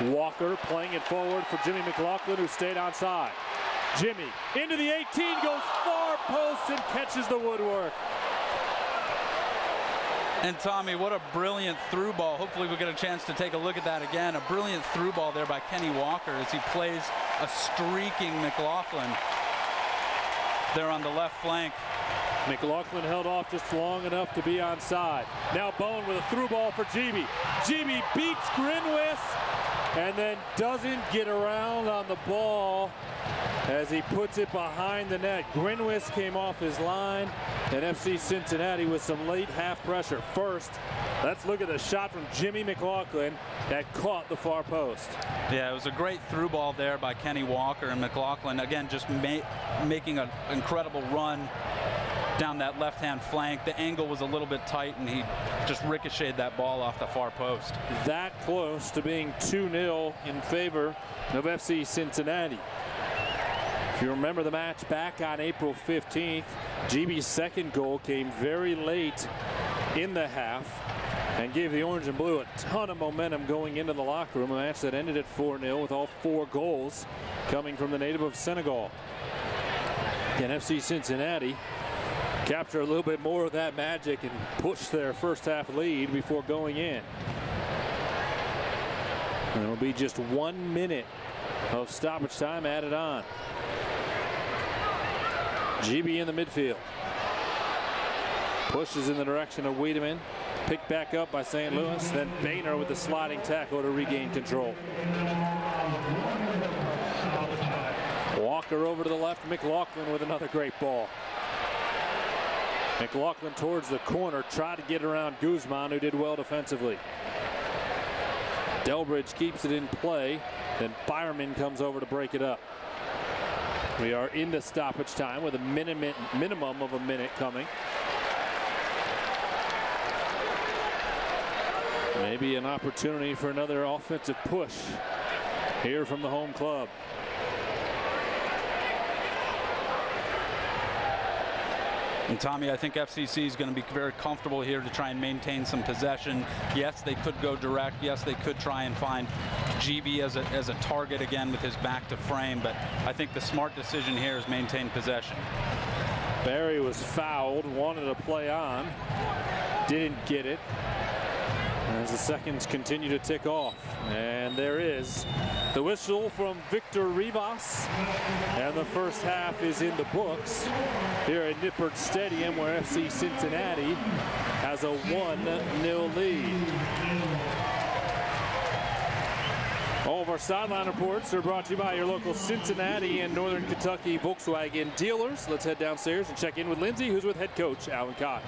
Walker playing it forward for Jimmy McLaughlin, who stayed onside. Jimmy into the 18, goes far post and catches the woodwork. And Tommy, what a brilliant through ball. Hopefully we'll get a chance to take a look at that again. A brilliant through ball there by Kenny Walker as he plays a streaking McLaughlin there on the left flank. McLaughlin held off just long enough to be onside. Now Bowen with a through ball for GB. GB beats Grinwis and then doesn't get around on the ball as he puts it behind the net. Grinwis came off his line, and FC Cincinnati with some late half pressure. First, let's look at the shot from Jimmy McLaughlin that caught the far post. Yeah, it was a great through ball there by Kenny Walker, and McLaughlin again just making an incredible run down that left-hand flank. The angle was a little bit tight, and he just ricocheted that ball off the far post. That close to being 2-0 in favor of FC Cincinnati. If you remember the match back on April 15th, GB's second goal came very late in the half and gave the orange and blue a ton of momentum going into the locker room. A match that ended at 4-0 with all 4 goals coming from the native of Senegal. Again, FC Cincinnati capture a little bit more of that magic and push their first half lead before going in. And it'll be just 1 minute of stoppage time added on. GB in the midfield. Pushes in the direction of Wiedemann. Picked back up by St. Louis. Then Boehner with the sliding tackle to regain control. Walker over to the left. McLaughlin with another great ball. McLaughlin towards the corner. Tried to get around Guzman, who did well defensively. Delbridge keeps it in play. Then Byerman comes over to break it up. We are into stoppage time with a minimum of a minute coming. Maybe an opportunity for another offensive push here from the home club. And Tommy, I think FCC is going to be very comfortable here to try and maintain some possession. Yes, they could go direct. Yes, they could try and find GB as a target again with his back to frame. But I think the smart decision here is maintain possession. Barry was fouled, wanted to play on, didn't get it. As the seconds continue to tick off. And there is the whistle from Victor Rivas. And the first half is in the books here at Nippert Stadium, where FC Cincinnati has a 1-0 lead. All of our sideline reports are brought to you by your local Cincinnati and Northern Kentucky Volkswagen dealers. Let's head downstairs and check in with Lindsay, who's with head coach Alan Koch.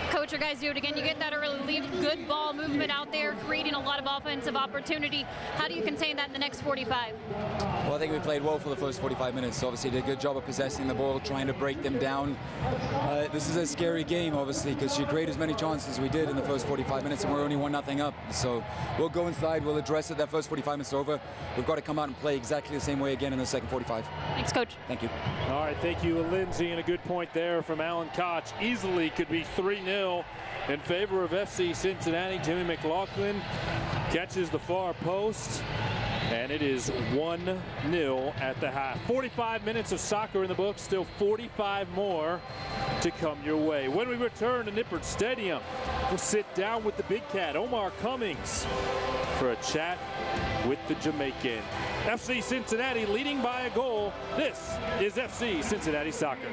Coach, your guys do it again. You get that early lead. Good ball movement out there, creating a lot of offensive opportunity. How do you contain that in the next 45? Well, I think we played well for the first 45 minutes. Obviously, did a good job of possessing the ball, trying to break them down. This is a scary game, obviously, because you create as many chances as we did in the first 45 minutes, and we're only 1-0 up. So we'll go inside, we'll address it. That first 45 minutes over. We've got to come out and play exactly the same way again in the second 45. Thanks, Coach. Thank you. All right, thank you, Lindsay, and a good point there from Alan Koch. Easily could be 3-0 in favor of FC Cincinnati. Jimmy McLaughlin catches the far post, and it is 1-0 at the half. 45 minutes of soccer in the books, still 45 more to come your way. When we return to Nippert Stadium, we'll sit down with the big cat, Omar Cummings, for a chat with the Jamaican. FC Cincinnati leading by a goal. This is FC Cincinnati Soccer.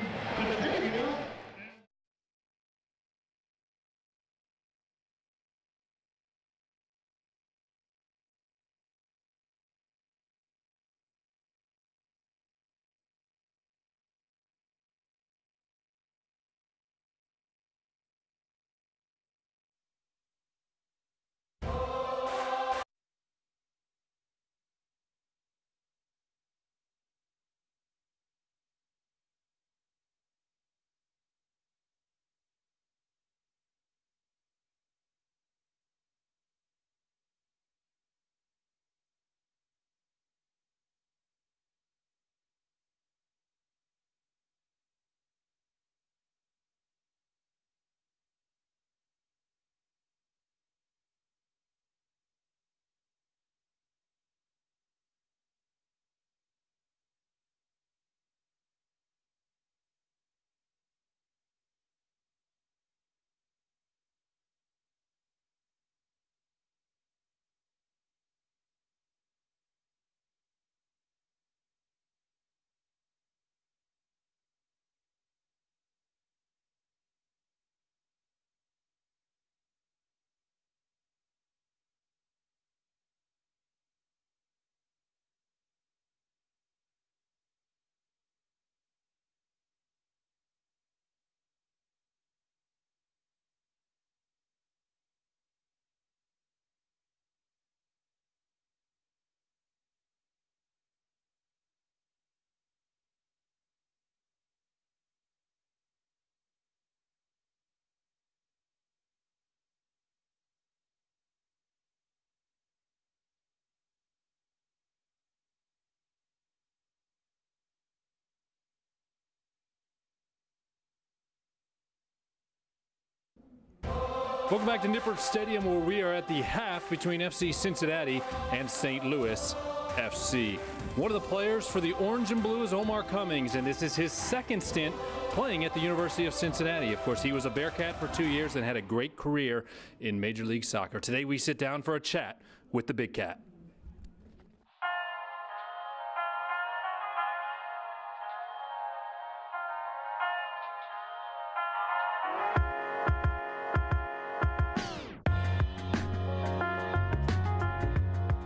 Welcome back to Nippert Stadium, where we are at the half between FC Cincinnati and St. Louis FC. One of the players for the Orange and Blue is Omar Cummings, and this is his second stint playing at the University of Cincinnati. Of course, he was a Bearcat for 2 years and had a great career in Major League Soccer. Today, we sit down for a chat with the Big Cat.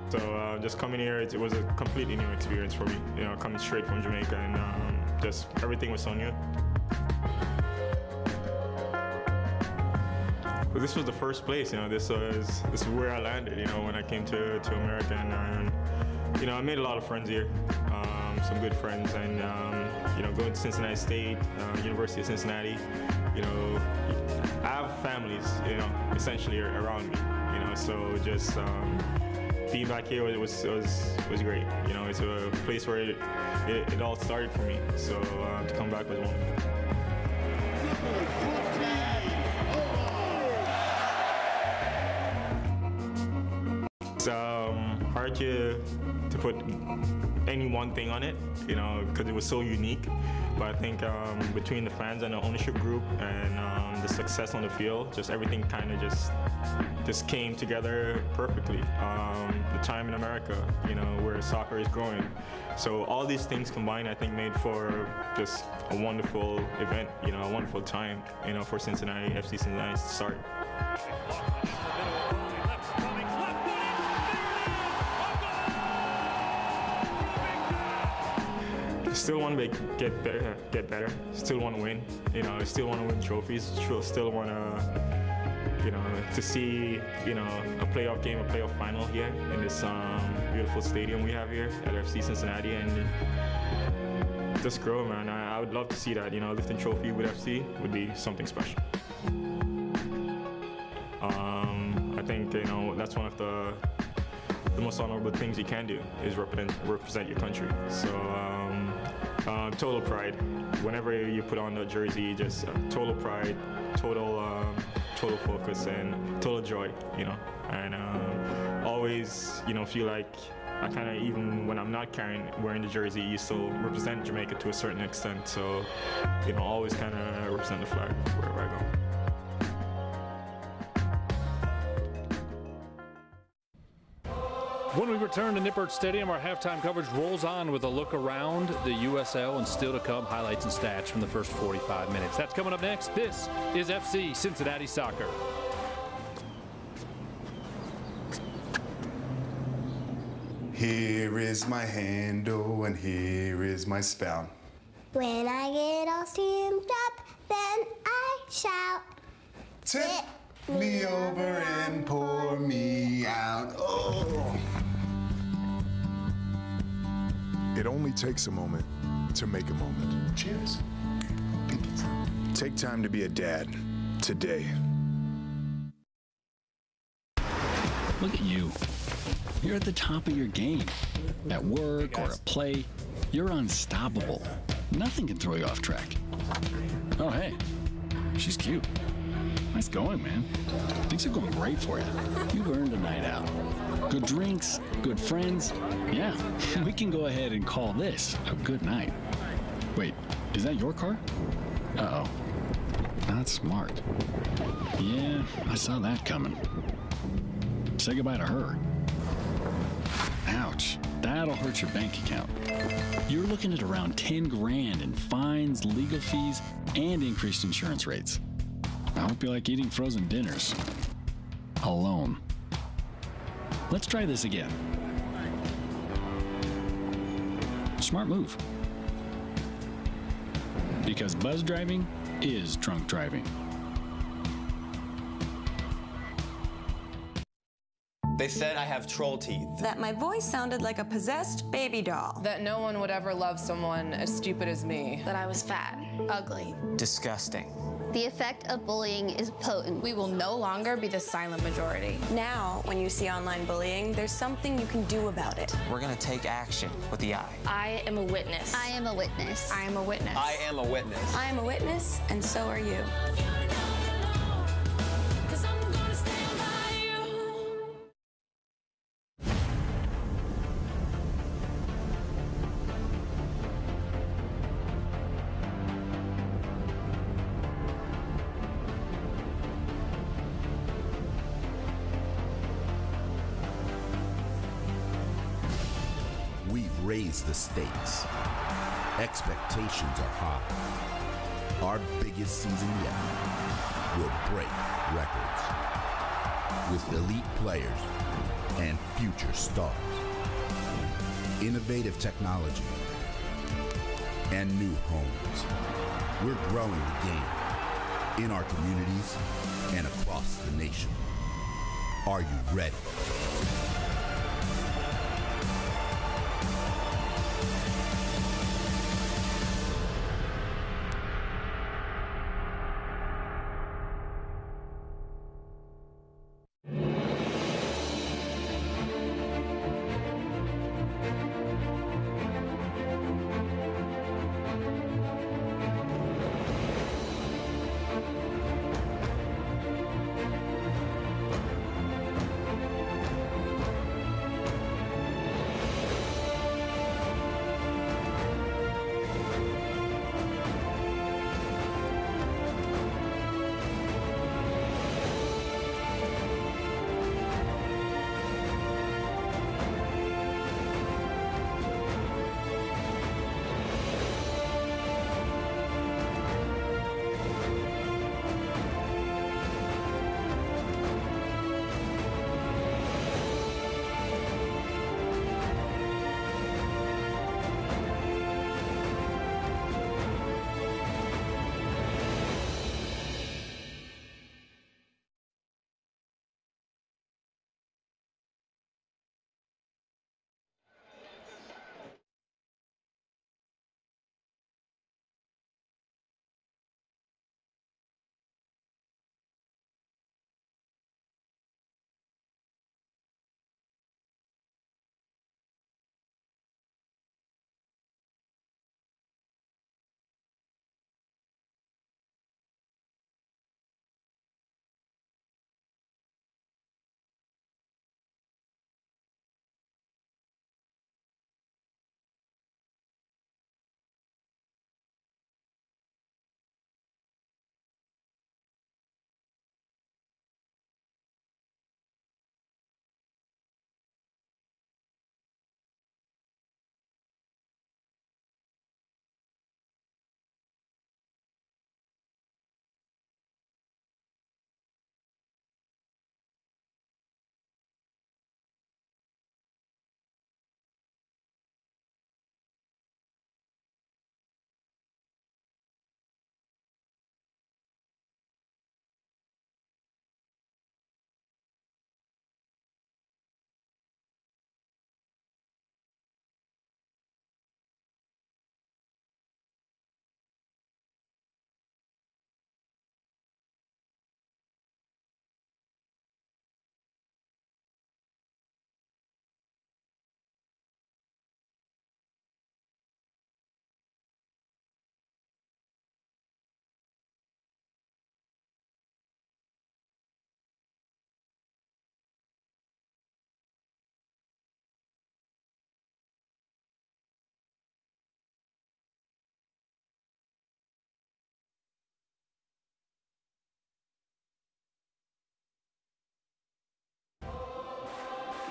So just coming here, it was a completely new experience for me. You know, coming straight from Jamaica, and just everything was so new. But this was the first place. You know, this is where I landed. You know, when I came to America, and you know, I made a lot of friends here, some good friends, and you know, going to Cincinnati State, University of Cincinnati. You know, I have families. You know, essentially around me. You know, so just. Being back here was great. You know, it's a place where it all started for me. So to come back was wonderful. It's hard to put any one thing on it, you know, because it was so unique. But I think between the fans and the ownership group and the success on the field, just everything kind of just came together perfectly. The time in America, you know, where soccer is growing. So all these things combined, I think, made for just a wonderful event, you know, a wonderful time, you know, for Cincinnati, FC Cincinnati to start. Still want to get better. Still want to win. You know, still want to win trophies. Still want to, you know, to see, you know, a playoff game, a playoff final here in this beautiful stadium we have here at FC Cincinnati, and just grow, man. I would love to see that. You know, lifting trophy with FC would be something special. I think, you know, that's one of the most honorable things you can do is represent your country. So total pride. Whenever you put on the jersey, just total pride, total focus, and total joy. You know, and always, you know, feel like I kind of, even when I'm not wearing the jersey, you still represent Jamaica to a certain extent. So, you know, always kind of represent the flag wherever I go. When we return to Nippert Stadium, our halftime coverage rolls on with a look around the USL, and still to come, highlights and stats from the first 45 minutes. That's coming up next. This is FC Cincinnati Soccer. Here is my handle and here is my spout. When I get all steamed up, then I shout. Tip me over and pour me out. Oh. It only takes a moment to make a moment. Cheers. Take time to be a dad today. Look at you. You're at the top of your game. At work or at play, you're unstoppable. Nothing can throw you off track. Oh, hey, she's cute. Nice going, man. Things are going great for you. You've earned a night out. Good drinks, good friends. Yeah, we can go ahead and call this a good night. Wait, is that your car? Uh-oh. Not smart. Yeah, I saw that coming. Say goodbye to her. Ouch, that'll hurt your bank account. You're looking at around 10 grand in fines, legal fees, and increased insurance rates. I hope you like eating frozen dinners. Alone. Let's try this again. Smart move. Because buzz driving is drunk driving. They said I have troll teeth. That my voice sounded like a possessed baby doll. That no one would ever love someone as stupid as me. That I was fat, ugly. Disgusting. The effect of bullying is potent. We will no longer be the silent majority. Now, when you see online bullying, there's something you can do about it. We're gonna take action with the eye. I am a witness. I am a witness. I am a witness. I am a witness. I am a witness, and so are you. raised the stakes. Expectations are high. Our biggest season yet will break records with elite players and future stars. Innovative technology and new homes. We're growing the game in our communities and across the nation. Are you ready?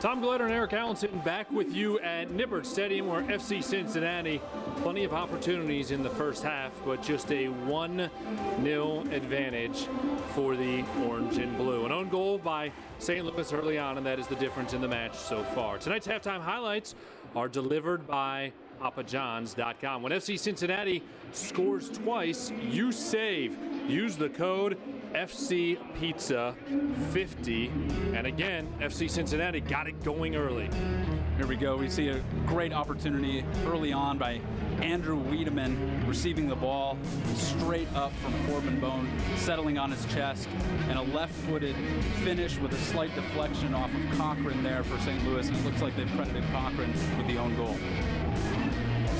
Tom Glitter and Eric Allenson back with you at Nippert Stadium, where FC Cincinnati, plenty of opportunities in the first half, but just a 1-0 advantage for the orange and blue. An own goal by St. Louis early on, and that is the difference in the match so far. Tonight's halftime highlights are delivered by PapaJohns.com. When FC Cincinnati scores twice, you save. Use the code FC Pizza 50. And again, FC Cincinnati got it going early. Here we go. We see a great opportunity early on by Andrew Wiedemann receiving the ball straight up from Corbin Bone, settling on his chest, and a left-footed finish with a slight deflection off of Cochran there for St. Louis, and it looks like they've credited Cochran with the own goal.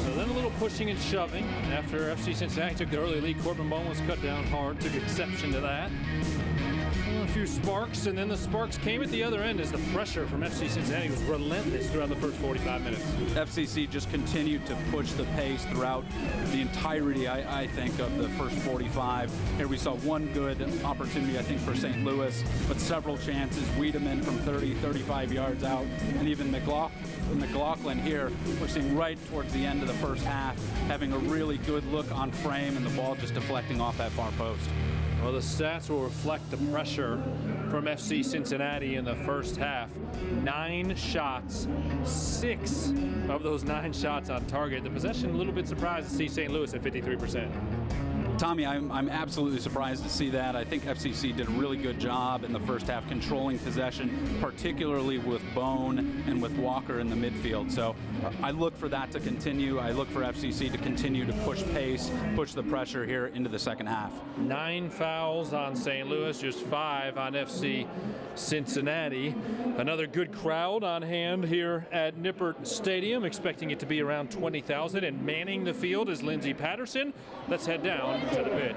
So then a little pushing and shoving after FC Cincinnati took the early lead. Corbin Bone was cut down hard, took exception to that. A few sparks, and then the sparks came at the other end as the pressure from FC Cincinnati was relentless throughout the first 45 minutes. FCC just continued to push the pace throughout the entirety, I think, of the first 45. Here we saw one good opportunity, I think, for St. Louis, but several chances. Wiedemann from 30, 35 yards out, and even McLaughlin here, we're seeing right towards the end of the first half, having a really good look on frame, and the ball just deflecting off that far post. Well, the stats will reflect the pressure from FC Cincinnati in the first half. 9 shots, 6 of those 9 shots on target. The possession, a little bit surprised to see St. Louis at 53%. Tommy, I'm absolutely surprised to see that. I think FCC did a really good job in the first half controlling possession, particularly with Bone and with Walker in the midfield. So I look for that to continue. I look for FCC to continue to push pace, push the pressure here into the second half. 9 fouls on St. Louis, just 5 on FC Cincinnati. Another good crowd on hand here at Nippert Stadium, expecting it to be around 20,000, and manning the field is Lindsey Patterson. Let's head down to the pitch.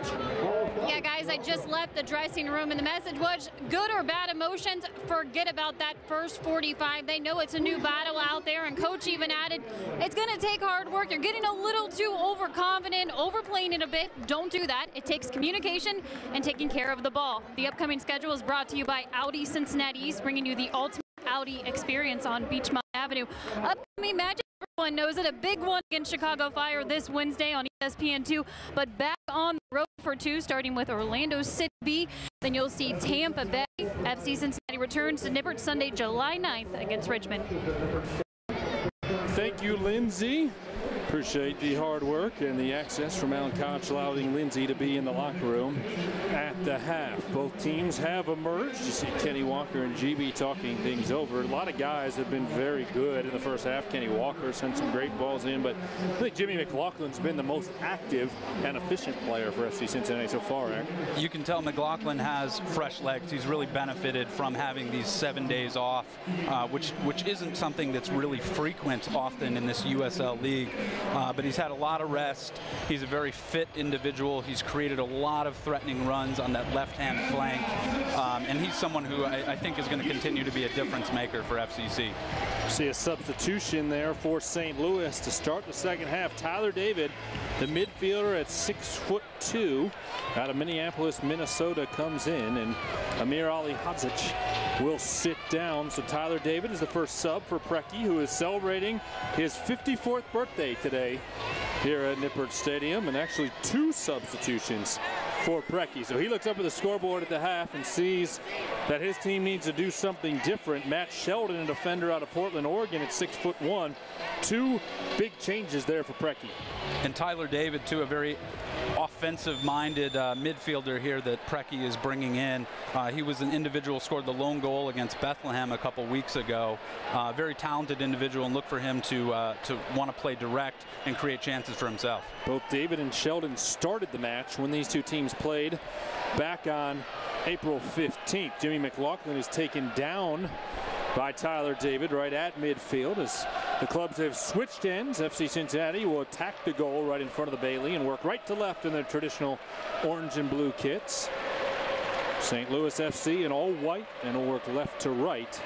Yeah, guys, I just left the dressing room, and the message was good or bad emotions, forget about that first 45. They know it's a new battle out there, and Coach even added, it's going to take hard work. You're getting a little too overconfident, overplaying it a bit. Don't do that. It takes communication and taking care of the ball. The upcoming schedule is brought to you by Audi Cincinnati East, bringing you the ultimate Audi experience on Beachmont Avenue. Upcoming matches, everyone knows it, a big one against Chicago Fire this Wednesday on ESPN2, but back on the road for 2, starting with Orlando City B. Then you'll see Tampa Bay. FC Cincinnati returns to Nippert Sunday, July 9th against Richmond. Thank you, Lindsey. Appreciate the hard work and the access from Alan Koch, allowing Lindsey to be in the locker room at the half. Both teams have emerged. You see Kenny Walker and GB talking things over. A lot of guys have been very good in the first half. Kenny Walker sent some great balls in, but I think Jimmy McLaughlin's been the most active and efficient player for FC Cincinnati so far, Aaron. You can tell McLaughlin has fresh legs. He's really benefited from having these 7 days off, which isn't something that's really frequent often in this USL league. But he's had a lot of rest. He's a very fit individual. He's created a lot of threatening runs on that left-hand flank. And he's someone who I think is going to continue to be a difference maker for FCC. See a substitution there for St. Louis to start the second half. Tyler David, the midfielder at 6'2", out of Minneapolis, Minnesota, comes in, and Amir Ali Hadzic will sit down. So Tyler David is the first sub for Preki, who is celebrating his 54th birthday today here at Nippert Stadium, and actually 2 substitutions for Preki. So he looks up at the scoreboard at the half and sees that his team needs to do something different. Matt Sheldon, a defender out of Portland, Oregon, at 6'1". 2 big changes there for Preki. And Tyler David, too, a very offensive-minded midfielder here that Preki is bringing in. He was an individual, scored the lone goal against Bethlehem a couple weeks ago. Very talented individual, and look for him to want to play direct and create chances for himself. Both David and Sheldon started the match when these 2 teams played back on April 15th. Jimmy McLaughlin is taken down by Tyler David right at midfield as the clubs have switched ends. FC Cincinnati will attack the goal right in front of the Bailey and work right to left in their traditional orange and blue kits. St. Louis FC in all white and will work left to right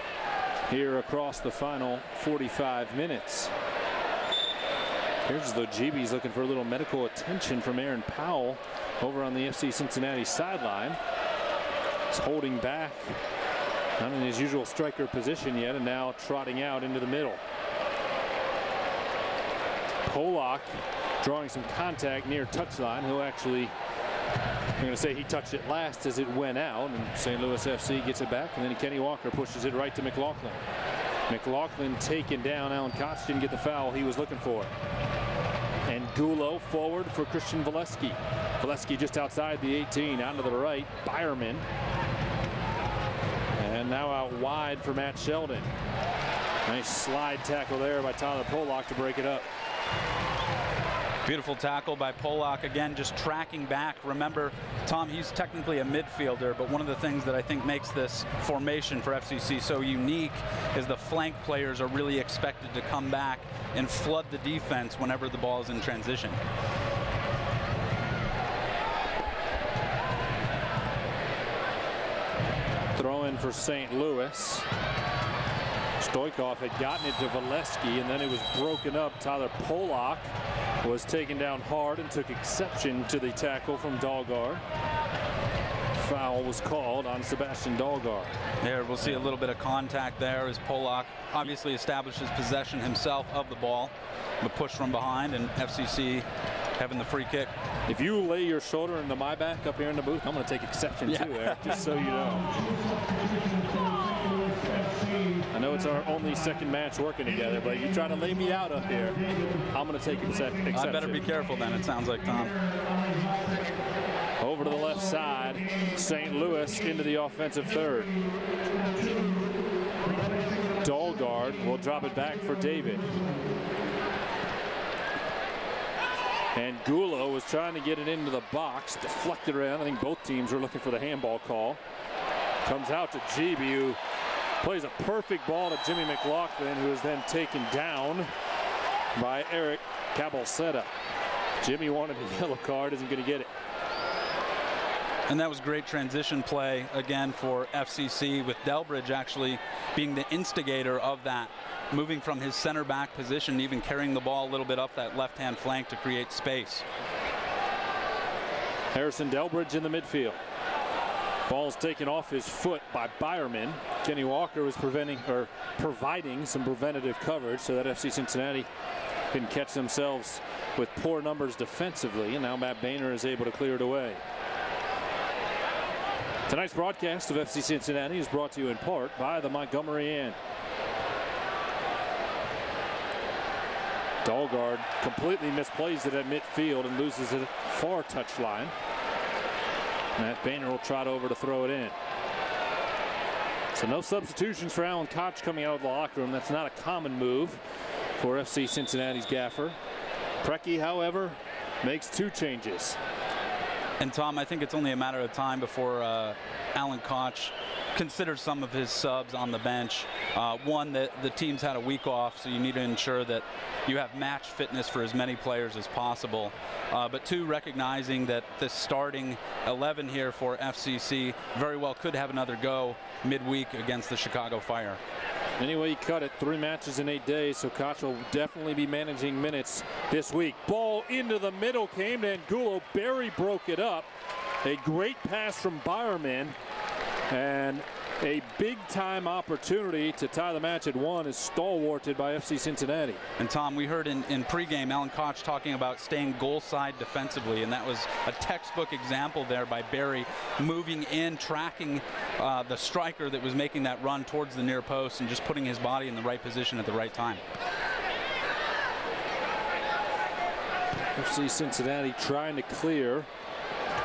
here across the final 45 minutes. Here's as though GB's looking for a little medical attention from Aaron Powell over on the FC Cincinnati sideline. He's holding back, not in his usual striker position yet, and now trotting out into the middle. Polak drawing some contact near touchline. He'll actually, I'm going to say he touched it last as it went out, and St. Louis FC gets it back, and then Kenny Walker pushes it right to McLaughlin. McLaughlin taken down. Alan Koch didn't get the foul he was looking for. And Gulo forward for Christian Valesky. Valesky just outside the 18, out to the right. Byerman. And now out wide for Matt Sheldon. Nice slide tackle there by Tyler Polak to break it up. Beautiful tackle by Polak, again, just tracking back. Remember, Tom, he's technically a midfielder, but one of the things that I think makes this formation for FCC so unique is the flank players are really expected to come back and flood the defense whenever the ball is in transition. throw in for St. Louis. Stoikov had gotten it to Valesky, and then it was broken up. Tyler Polak was taken down hard and took exception to the tackle from Dahlgaard. Foul was called on Sebastian Dahlgaard. There, we'll see a little bit of contact there as Polak obviously establishes possession himself of the ball. The push from behind, and FCC having the free kick. If you lay your shoulder into my back up here in the booth, I'm going to take exception too, Eric, just so you know. I know it's our only second match working together, but you try to lay me out up here, I'm going to take exception. I better be careful then, it sounds like, Tom. Over to the left side, St. Louis into the offensive third. Dahlgaard will drop it back for David. And Gulo was trying to get it into the box, deflected around. I think both teams were looking for the handball call. Comes out to Gibi, who plays a perfect ball to Jimmy McLaughlin, who is then taken down by Eric Cabalceta. Jimmy wanted a yellow card, isn't going to get it. And that was great transition play again for FCC, with Delbridge actually being the instigator of that, moving from his center back position, even carrying the ball a little bit up that left-hand flank to create space. Harrison Delbridge in the midfield. Ball's taken off his foot by Byerman. Kenny Walker was providing some preventative coverage so that FC Cincinnati can catch themselves with poor numbers defensively, and now Matt Boehner is able to clear it away. Tonight's broadcast of FC Cincinnati is brought to you in part by the Montgomery Inn. Dahlgaard completely misplays it at midfield and loses it far touchline. Matt Boehner will trot over to throw it in. So no substitutions for Alan Koch coming out of the locker room. That's not a common move for FC Cincinnati's gaffer. Preki, however, makes 2 changes. And Tom, I think it's only a matter of time before Alan Koch considers some of his subs on the bench. One, that the team's had a week off, so you need to ensure that you have match fitness for as many players as possible. But 2, recognizing that this starting 11 here for FCC very well could have another go midweek against the Chicago Fire. Anyway, you cut it, 3 matches in 8 days, so Koch will definitely be managing minutes this week. Ball into the middle came to Angulo. Barry broke it up. A great pass from Byerman, and a big-time opportunity to tie the match at 1 is stalwarted by FC Cincinnati. And Tom, we heard in pregame Alan Koch talking about staying goal side defensively, and that was a textbook example there by Barry, moving in, tracking the striker that was making that run towards the near post and just putting his body in the right position at the right time. FC Cincinnati trying to clear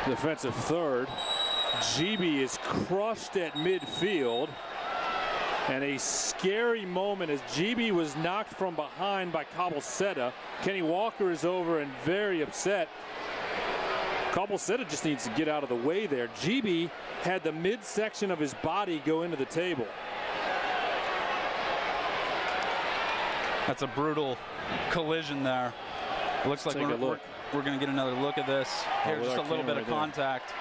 defensive third. Gibi is crushed at midfield, and a scary moment as Gibi was knocked from behind by Cabalceta. Kenny Walker is over and very upset. Cabalceta just needs to get out of the way there. Gibi had the midsection of his body go into the table. That's a brutal collision there. It looks like we're going to get another look at this. Here, just a little bit of contact.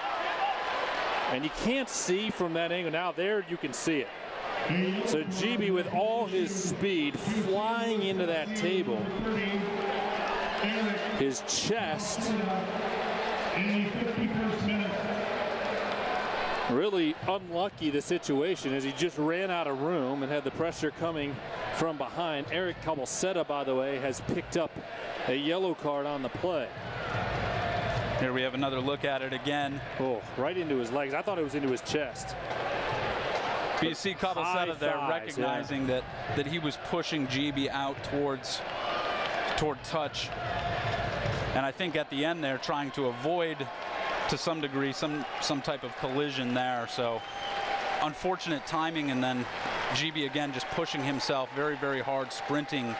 And you can't see from that angle. Now there you can see it. So Gibi with all his speed flying into that table. His chest really unlucky the situation as he just ran out of room and had the pressure coming from behind. Eric Cabalceta, by the way, has picked up a yellow card on the play. Here we have another look at it again. Oh, right into his legs. I thought it was into his chest. But you see Cabalceta there recognizing that he was pushing Gibi out toward touch. And I think at the end there trying to avoid to some degree some type of collision there. So unfortunate timing, and then Gibi again just pushing himself very, very hard, sprinting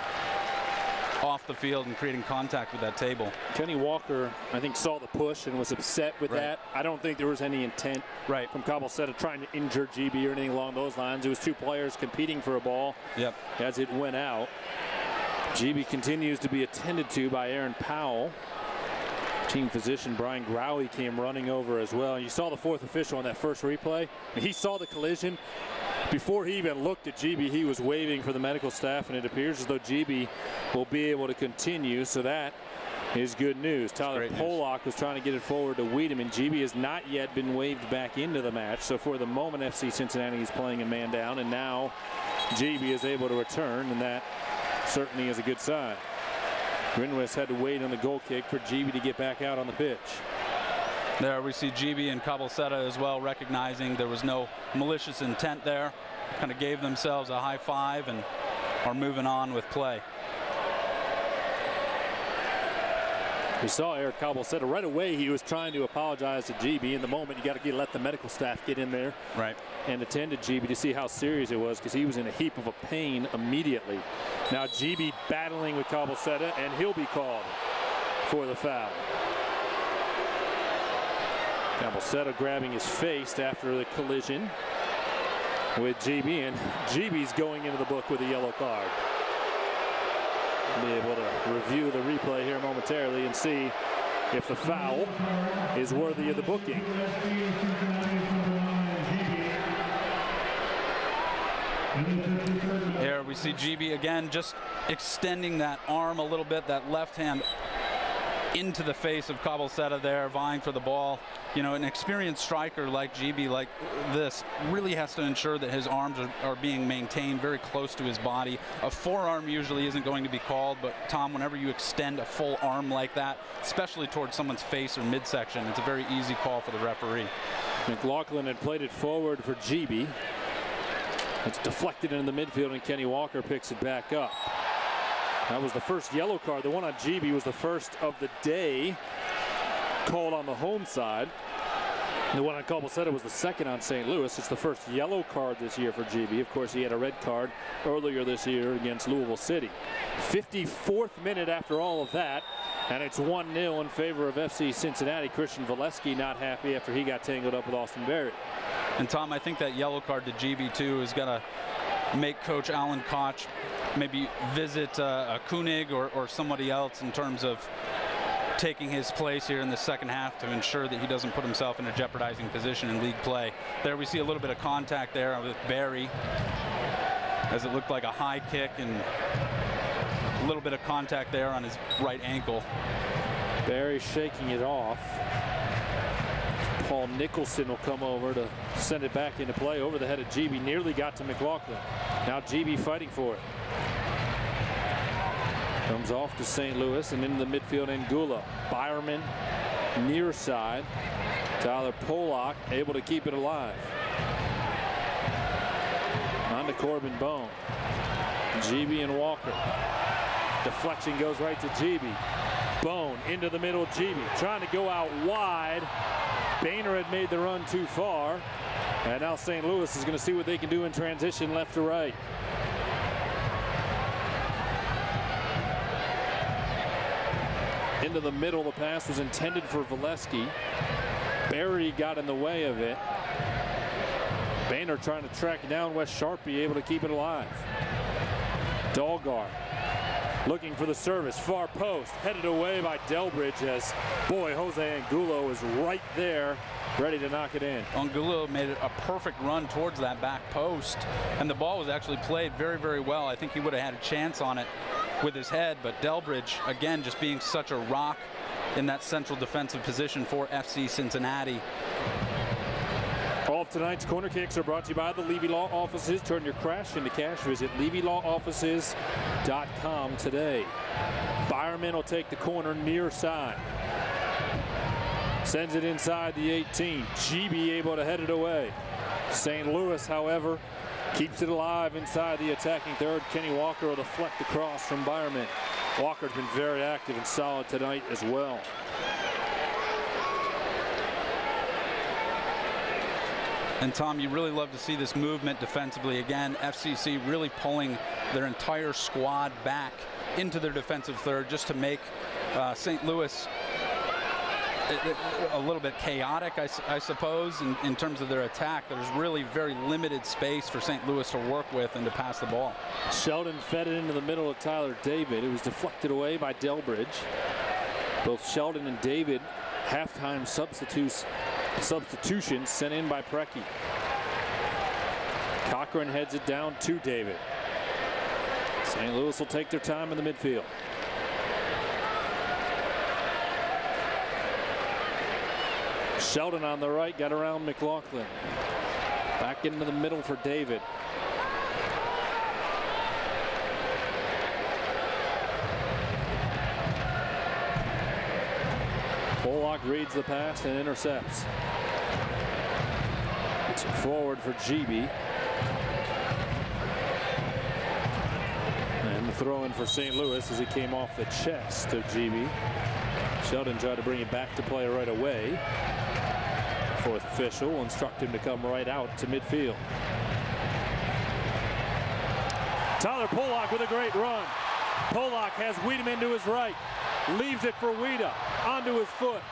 off the field and creating contact with that table. Kenny Walker, I think, saw the push and was upset with that. I don't think there was any intent from Cabalceta trying to injure Gibi or anything along those lines. It was 2 players competing for a ball as it went out. Gibi continues to be attended to by Aaron Powell. Team physician Brian Growy came running over as well. You saw the fourth official on that first replay. He saw the collision. Before he even looked at GB, he was waving for the medical staff, and it appears as though GB will be able to continue. So that is good news. Tyler Pollock was trying to get it forward to Weedham, and GB has not yet been waved back into the match. So for the moment, FC Cincinnati is playing a man down, and now GB is able to return, and that certainly is a good sign. Relentless had to wait on the goal kick for GB to get back out on the pitch. There we see GB and Cabelceta as well, recognizing there was no malicious intent there. Kind of gave themselves a high five and are moving on with play. We saw Eric Cabelceta right away. He was trying to apologize to GB. In the moment, you got to let the medical staff get in there and attend to GB to see how serious it was, because he was in a heap of pain immediately. Now GB battling with Cabelceta, and he'll be called for the foul. Cabelceta grabbing his face after the collision with GB, and GB's going into the book with a yellow card. Be able to review the replay here momentarily and see if the foul is worthy of the booking. Here we see GB again just extending that arm a little bit, that left hand into the face of Cabelceta there, vying for the ball. You know, an experienced striker like GB, like this, really has to ensure that his arms are being maintained very close to his body. A forearm usually isn't going to be called, but Tom, whenever you extend a full arm like that, especially towards someone's face or midsection, it's a very easy call for the referee. McLaughlin had played it forward for GB. It's deflected into the midfield, and Kenny Walker picks it back up. That was the first yellow card. The one on GB was the first of the day, called on the home side. The one on Cabelceta was the second on St. Louis. It's the first yellow card this year for GB. Of course, he had a red card earlier this year against Louisville City. 54th minute after all of that, and it's 1-0 in favor of FC Cincinnati. Christian Valesky not happy after he got tangled up with Austin Berry. And Tom, I think that yellow card to GB too is going to make Coach Alan Koch maybe visit Koenig or somebody else in terms of taking his place here in the second half to ensure that he doesn't put himself in a jeopardizing position in league play. There we see a little bit of contact there with Barry, as it looked like a high kick, and a little bit of contact there on his right ankle. Barry shaking it off. Paul Nicholson will come over to send it back into play over the head of GB. Nearly got to McLaughlin. Now GB fighting for it. Comes off to St. Louis and into the midfield, Angulo. Byerman near side. Tyler Pollock able to keep it alive. On to Corbin Bone. GB and Walker. Deflection goes right to GB. Bone into the middle, GB trying to go out wide. Boehner had made the run too far, and now St. Louis is going to see what they can do in transition left to right. Into the middle, the pass was intended for Valesky. Barry got in the way of it. Boehner trying to track down Wes Sharpie, able to keep it alive. Dahlgaard looking for the service, far post, headed away by Delbridge, as boy, Jose Angulo is right there, ready to knock it in. Angulo made a perfect run towards that back post, and the ball was actually played very, very well. I think he would have had a chance on it with his head, but Delbridge, again, just being such a rock in that central defensive position for FC Cincinnati. All of tonight's corner kicks are brought to you by the Levy Law Offices. Turn your crash into cash. Visit LevyLawOffices.com today. Byerman will take the corner near side. Sends it inside the 18. GB able to head it away. St. Louis, however, keeps it alive inside the attacking third. Kenny Walker will deflect across from Byerman. Walker's been very active and solid tonight as well. And Tom, you really love to see this movement defensively. Again, FCC really pulling their entire squad back into their defensive third just to make St. Louis a little bit chaotic, I suppose, in terms of their attack. There's really very limited space for St. Louis to work with and to pass the ball. Sheldon fed it into the middle of Tyler David. It was deflected away by Delbridge. Both Sheldon and David, halftime substitutions sent in by Preki. Cochran heads it down to David. St. Louis will take their time in the midfield. Sheldon on the right, got around McLaughlin. Back into the middle for David. Pollock reads the pass and intercepts. It's forward for GB. And the throw in for St. Louis as he came off the chest of GB. Sheldon tried to bring it back to play right away. Fourth official will instruct him to come right out to midfield. Tyler Pollock with a great run. Pollock has Wiedemann to his right. Leaves it for Wiede. Onto his foot.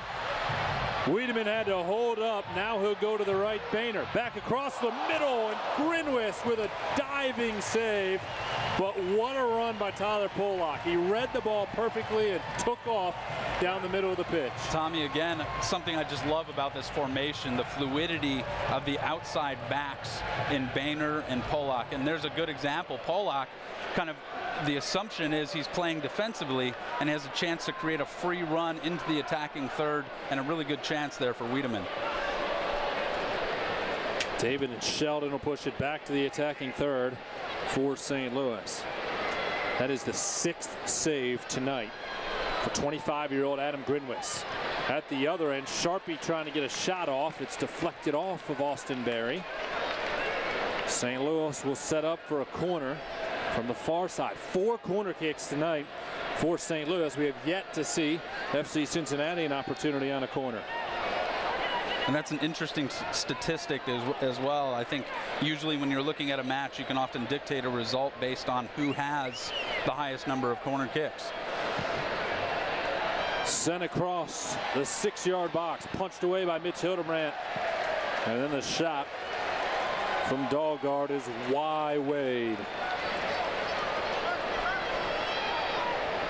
Wiedemann had to hold up. Now he'll go to the right. Boehner back across the middle, and Grinwis with a diving save. But what a run by Tyler Pollock. He read the ball perfectly and took off down the middle of the pitch. Tommy, again, something I just love about this formation, the fluidity of the outside backs in Boehner and Pollock. And there's a good example. Pollock, kind of the assumption is he's playing defensively and has a chance to create a free run into the attacking third, and a really good chance there for Wiedemann. David and Sheldon will push it back to the attacking third for St. Louis. That is the 6th save tonight for 25-year-old Adam Grinwis. At the other end, Sharpie trying to get a shot off. It's deflected off of Austin Berry. St. Louis will set up for a corner from the far side. 4 corner kicks tonight for St. Louis. We have yet to see FC Cincinnati an opportunity on a corner. And that's an interesting statistic as well. I think usually when you're looking at a match, you can often dictate a result based on who has the highest number of corner kicks. Sent across the 6-yard box, punched away by Mitch Hildebrandt. And then the shot from Dahlgaard is Wade.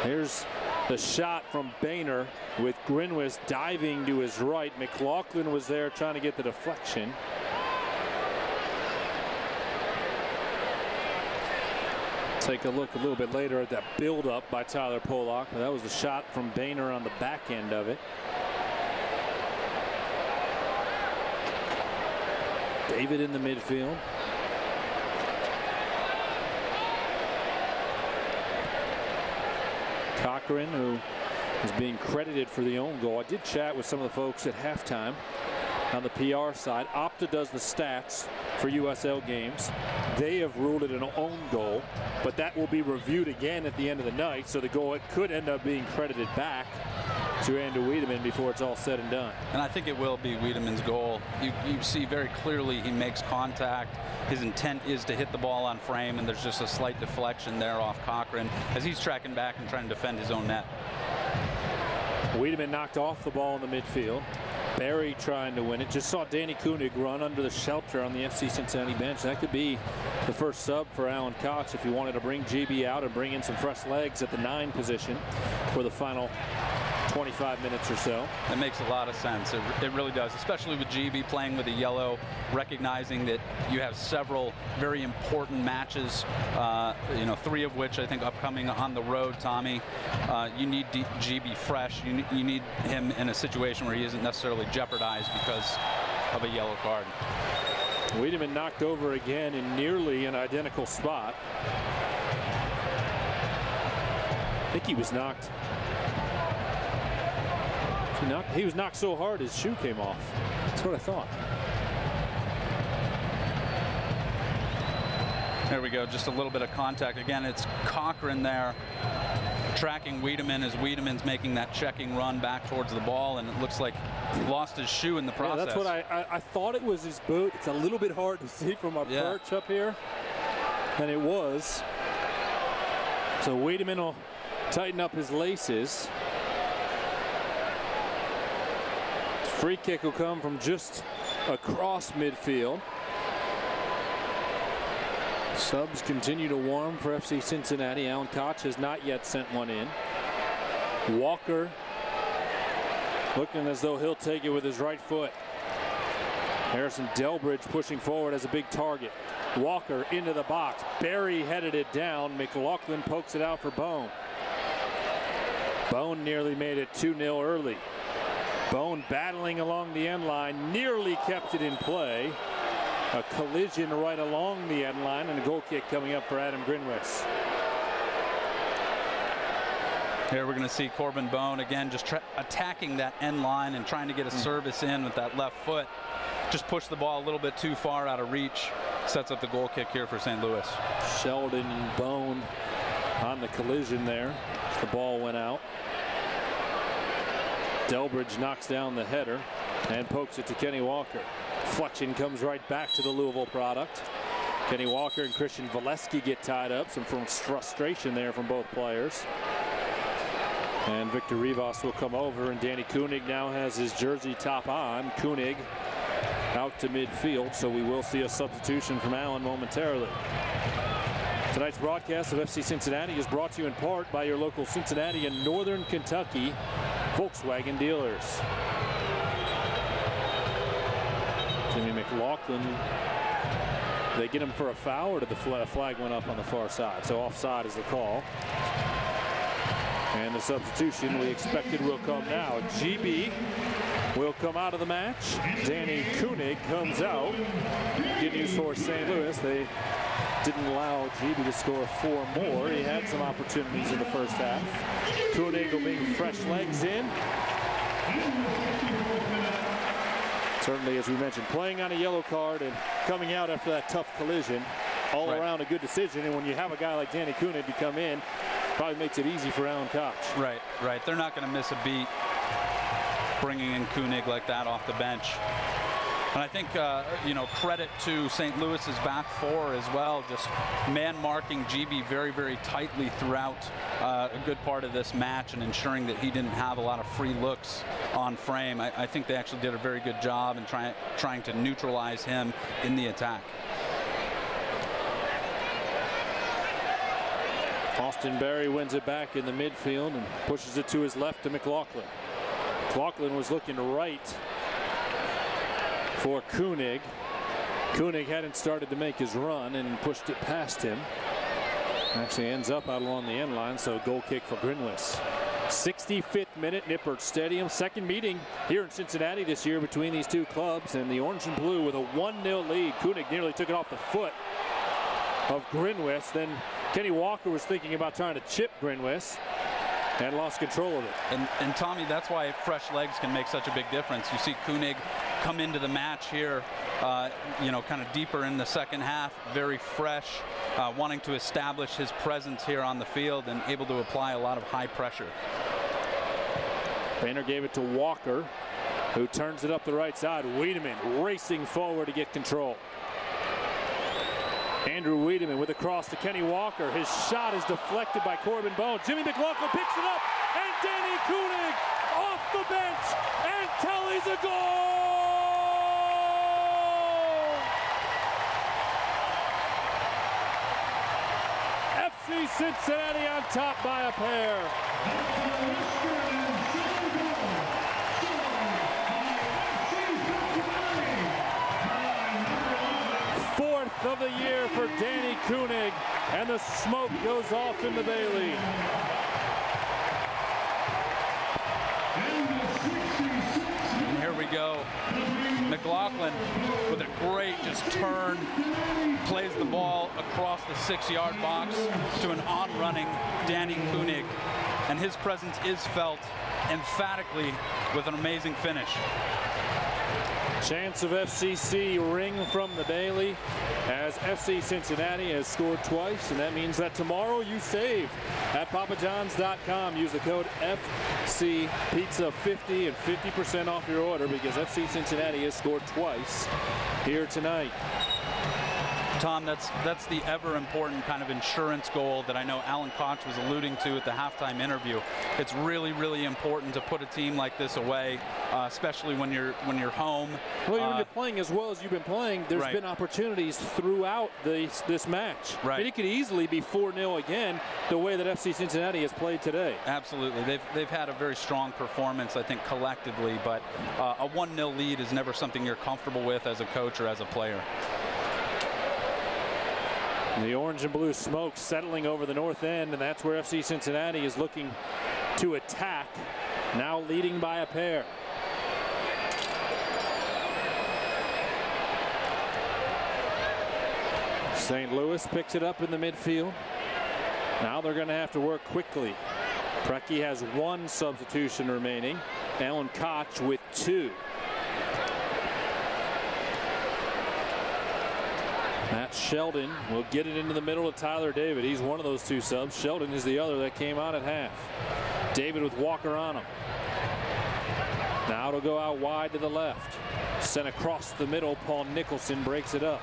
Here's the shot from Boehner with Grinwis diving to his right. McLaughlin was there trying to get the deflection. Take a look a little bit later at that build-up by Tyler Pollock. But that was the shot from Boehner on the back end of it. David in the midfield. Cochran, who is being credited for the own goal. I did chat with some of the folks at halftime on the PR side. Opta does the stats for USL games. They have ruled it an own goal, but that will be reviewed again at the end of the night, so the goal could end up being credited back to Andrew Wiedemann before it's all said and done. And I think it will be Wiedemann's goal. You see very clearly he makes contact. His intent is to hit the ball on frame, and there's just a slight deflection there off Cochran as he's tracking back and trying to defend his own net. Wiedemann knocked off the ball in the midfield. Barry trying to win it. Just saw Danny Koenig run under the shelter on the FC Cincinnati bench. That could be the first sub for Alan Koch if he wanted to bring GB out and bring in some fresh legs at the 9 position for the final 25 minutes or so. That makes a lot of sense. It really does, especially with GB playing with a yellow, recognizing that you have several very important matches, 3 of which I think upcoming on the road, Tommy. You need GB fresh. You need him in a situation where he isn't necessarily jeopardized because of a yellow card. Wiedemann knocked over again in nearly an identical spot. I think he was knocked. He was knocked so hard his shoe came off. That's what I thought. There we go. Just a little bit of contact. Again, it's Cochran there tracking Wiedemann as Wiedemann's making that checking run back towards the ball, and it looks like he lost his shoe in the process. Yeah, that's what I thought it was his boot. It's a little bit hard to see from our perch up here, and it was. So Wiedemann will tighten up his laces. Free kick will come from just across midfield. Subs continue to warm for FC Cincinnati. Alan Koch has not yet sent one in. Walker Looking as though he'll take it with his right foot. Harrison Delbridge pushing forward as a big target. Walker into the box. Barry headed it down. McLaughlin pokes it out for Bone. Bone nearly made it 2-0 early. Bone battling along the end line, nearly kept it in play. A collision right along the end line, and a goal kick coming up for Adam Grinwis. Here we're going to see Corbin Bone again just attacking that end line and trying to get a service in with that left foot. Just pushed the ball a little bit too far out of reach. Sets up the goal kick here for St. Louis. Sheldon and Bone on the collision there. The ball went out. Delbridge knocks down the header and pokes it to Kenny Walker. Fletching comes right back to the Louisville product. Kenny Walker and Christian Valesky get tied up. Some frustration there from both players. And Victor Rivas will come over, and Danny Koenig now has his jersey top on. Koenig out to midfield, so we will see a substitution from Allen momentarily. Tonight's broadcast of FC Cincinnati is brought to you in part by your local Cincinnati and Northern Kentucky Volkswagen dealers. Jimmy McLaughlin, they get him for a foul, or did the flag went up on the far side? So offside is the call. And the substitution we expected will come now. GB will come out of the match. Danny Koenig comes out. Good news for St. Louis. They didn't allow GB to score 4 more. He had some opportunities in the first half. Koenig will bring fresh legs in. Certainly, as we mentioned, playing on a yellow card and coming out after that tough collision. All around a good decision. And when you have a guy like Danny Koenig to come in, probably makes it easy for Alan Koch. Right. They're not going to miss a beat bringing in Koenig like that off the bench. And I think, you know, credit to St. Louis's back four as well, just man-marking GB very, very tightly throughout a good part of this match and ensuring that he didn't have a lot of free looks on frame. I think they actually did a very good job in trying to neutralize him in the attack. Austin Berry wins it back in the midfield and pushes it to his left to McLaughlin. McLaughlin was looking right for Koenig. Koenig hadn't started to make his run and pushed it past him. Actually ends up out along the end line, so goal kick for Grinwis. 65th minute, Nippert Stadium. Second meeting here in Cincinnati this year between these two clubs, and the Orange and Blue with a 1-0 lead. Koenig nearly took it off the foot of Grinwis. Then Kenny Walker was thinking about trying to chip Grinwis and lost control of it. And Tommy, that's why fresh legs can make such a big difference. You see Koenig come into the match here, you know, kind of deeper in the second half, very fresh, wanting to establish his presence here on the field and able to apply a lot of high pressure. Painter gave it to Walker, who turns it up the right side. Wiedemann racing forward to get control. Andrew Wiedemann with a cross to Kenny Walker. His shot is deflected by Corbin Bone. Jimmy McLaughlin picks it up, and Danny Koenig off the bench and tallies a goal! FC Cincinnati on top by a pair. Fourth of the year for Danny Koenig, and the smoke goes off in the Bailey. And here we go. McLaughlin with a great just turn, plays the ball across the 6-yard box to an on-running Danny Koenig, and his presence is felt emphatically with an amazing finish. Chance of FCC ring from the Bailey as FC Cincinnati has scored twice, and that means that tomorrow you save at papajohns.com. Use the code FCPizza50 and 50% off your order because FC Cincinnati has scored twice here tonight. Tom, that's the ever important kind of insurance goal that I know Alan Koch was alluding to at the halftime interview. It's really, really important to put a team like this away, especially when you're home. Well, when you're playing as well as you've been playing, there's been opportunities throughout this match. Right. I mean, it could easily be 4-0 again, the way that FC Cincinnati has played today. Absolutely. They've had a very strong performance, I think, collectively, but a 1-0 lead is never something you're comfortable with as a coach or as a player. The orange and blue smoke settling over the north end, and that's where FC Cincinnati is looking to attack, now leading by a pair. St. Louis picks it up in the midfield. Now they're going to have to work quickly. Preki has 1 substitution remaining. Alan Koch with 2. Matt Sheldon will get it into the middle to Tyler David. He's one of those 2 subs. Sheldon is the other that came on at half. David with Walker on him. Now it'll go out wide to the left. Sent across the middle. Paul Nicholson breaks it up.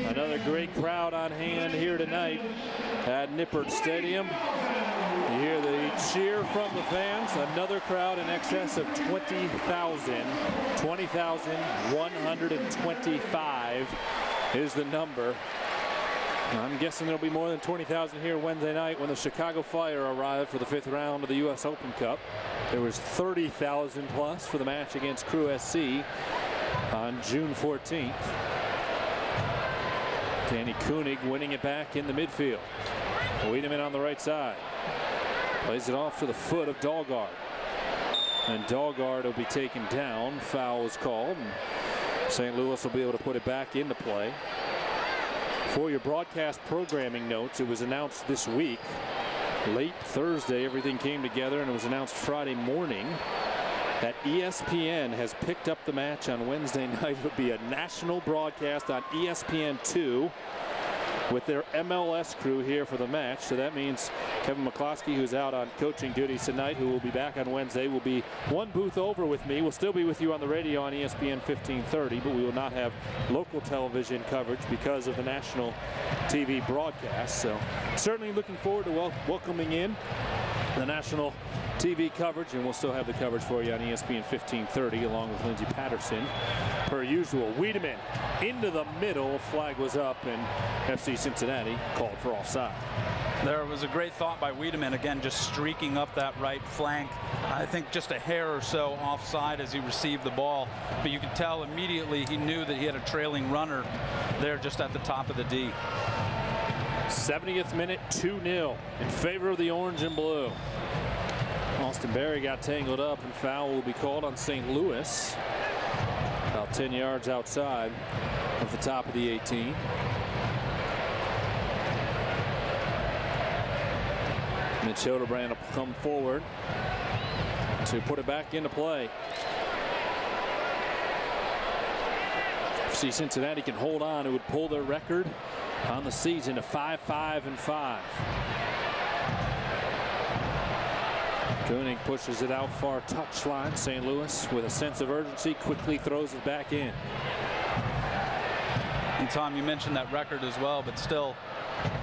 Another great crowd on hand here tonight at Nippert Stadium. You hear the cheer from the fans. Another crowd in excess of 20,000. 20,125 is the number. I'm guessing there'll be more than 20,000 here Wednesday night when the Chicago Fire arrived for the 5th round of the U.S. Open Cup. There was 30,000 plus for the match against Crew SC on June 14th. Danny Koenig winning it back in the midfield. Wiedemann on the right side. Plays it off to the foot of Dahlgaard. And Dahlgaard will be taken down. Foul is called. And St. Louis will be able to put it back into play. For your broadcast programming notes, it was announced this week. Late Thursday, everything came together, and it was announced Friday morning that ESPN has picked up the match on Wednesday night. It would be a national broadcast on ESPN2 with their MLS crew here for the match. So that means Kevin McCloskey, who's out on coaching duties tonight, who will be back on Wednesday, will be one booth over with me. We'll still be with you on the radio on ESPN 1530, but we will not have local television coverage because of the national TV broadcast. So certainly looking forward to welcoming in the national TV coverage, and we'll still have the coverage for you on ESPN 1530 along with Lindsey Patterson per usual. Wiedemann into the middle. Flag was up, and FC Cincinnati called for offside. There was a great thought by Wiedemann, again, just streaking up that right flank. I think just a hair or so offside as he received the ball, but you could tell immediately he knew that he had a trailing runner there just at the top of the D. 70th minute, 2-0 in favor of the orange and blue. Austin Berry got tangled up, and foul will be called on St. Louis. About 10 yards outside of the top of the 18. Mitch Hildebrand will come forward to put it back into play. FC Cincinnati can hold on. It would pull their record on the season to 5-5-5. Koenig pushes it out far touchline. St. Louis, with a sense of urgency, quickly throws it back in. And Tom, you mentioned that record as well, but still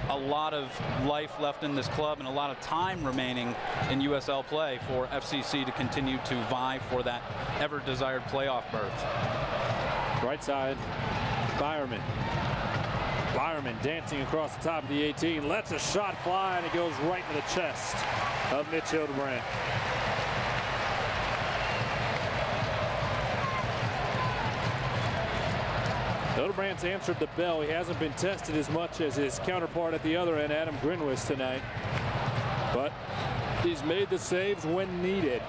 a lot of life left in this club and a lot of time remaining in USL play for FCC to continue to vie for that ever-desired playoff berth. Right side, Byerman. Byerman dancing across the top of the 18, lets a shot fly, and it goes right to the chest of Mitch Hildebrand. Hildebrand's answered the bell. He hasn't been tested as much as his counterpart at the other end, Adam Grinwis, tonight. But he's made the saves when needed.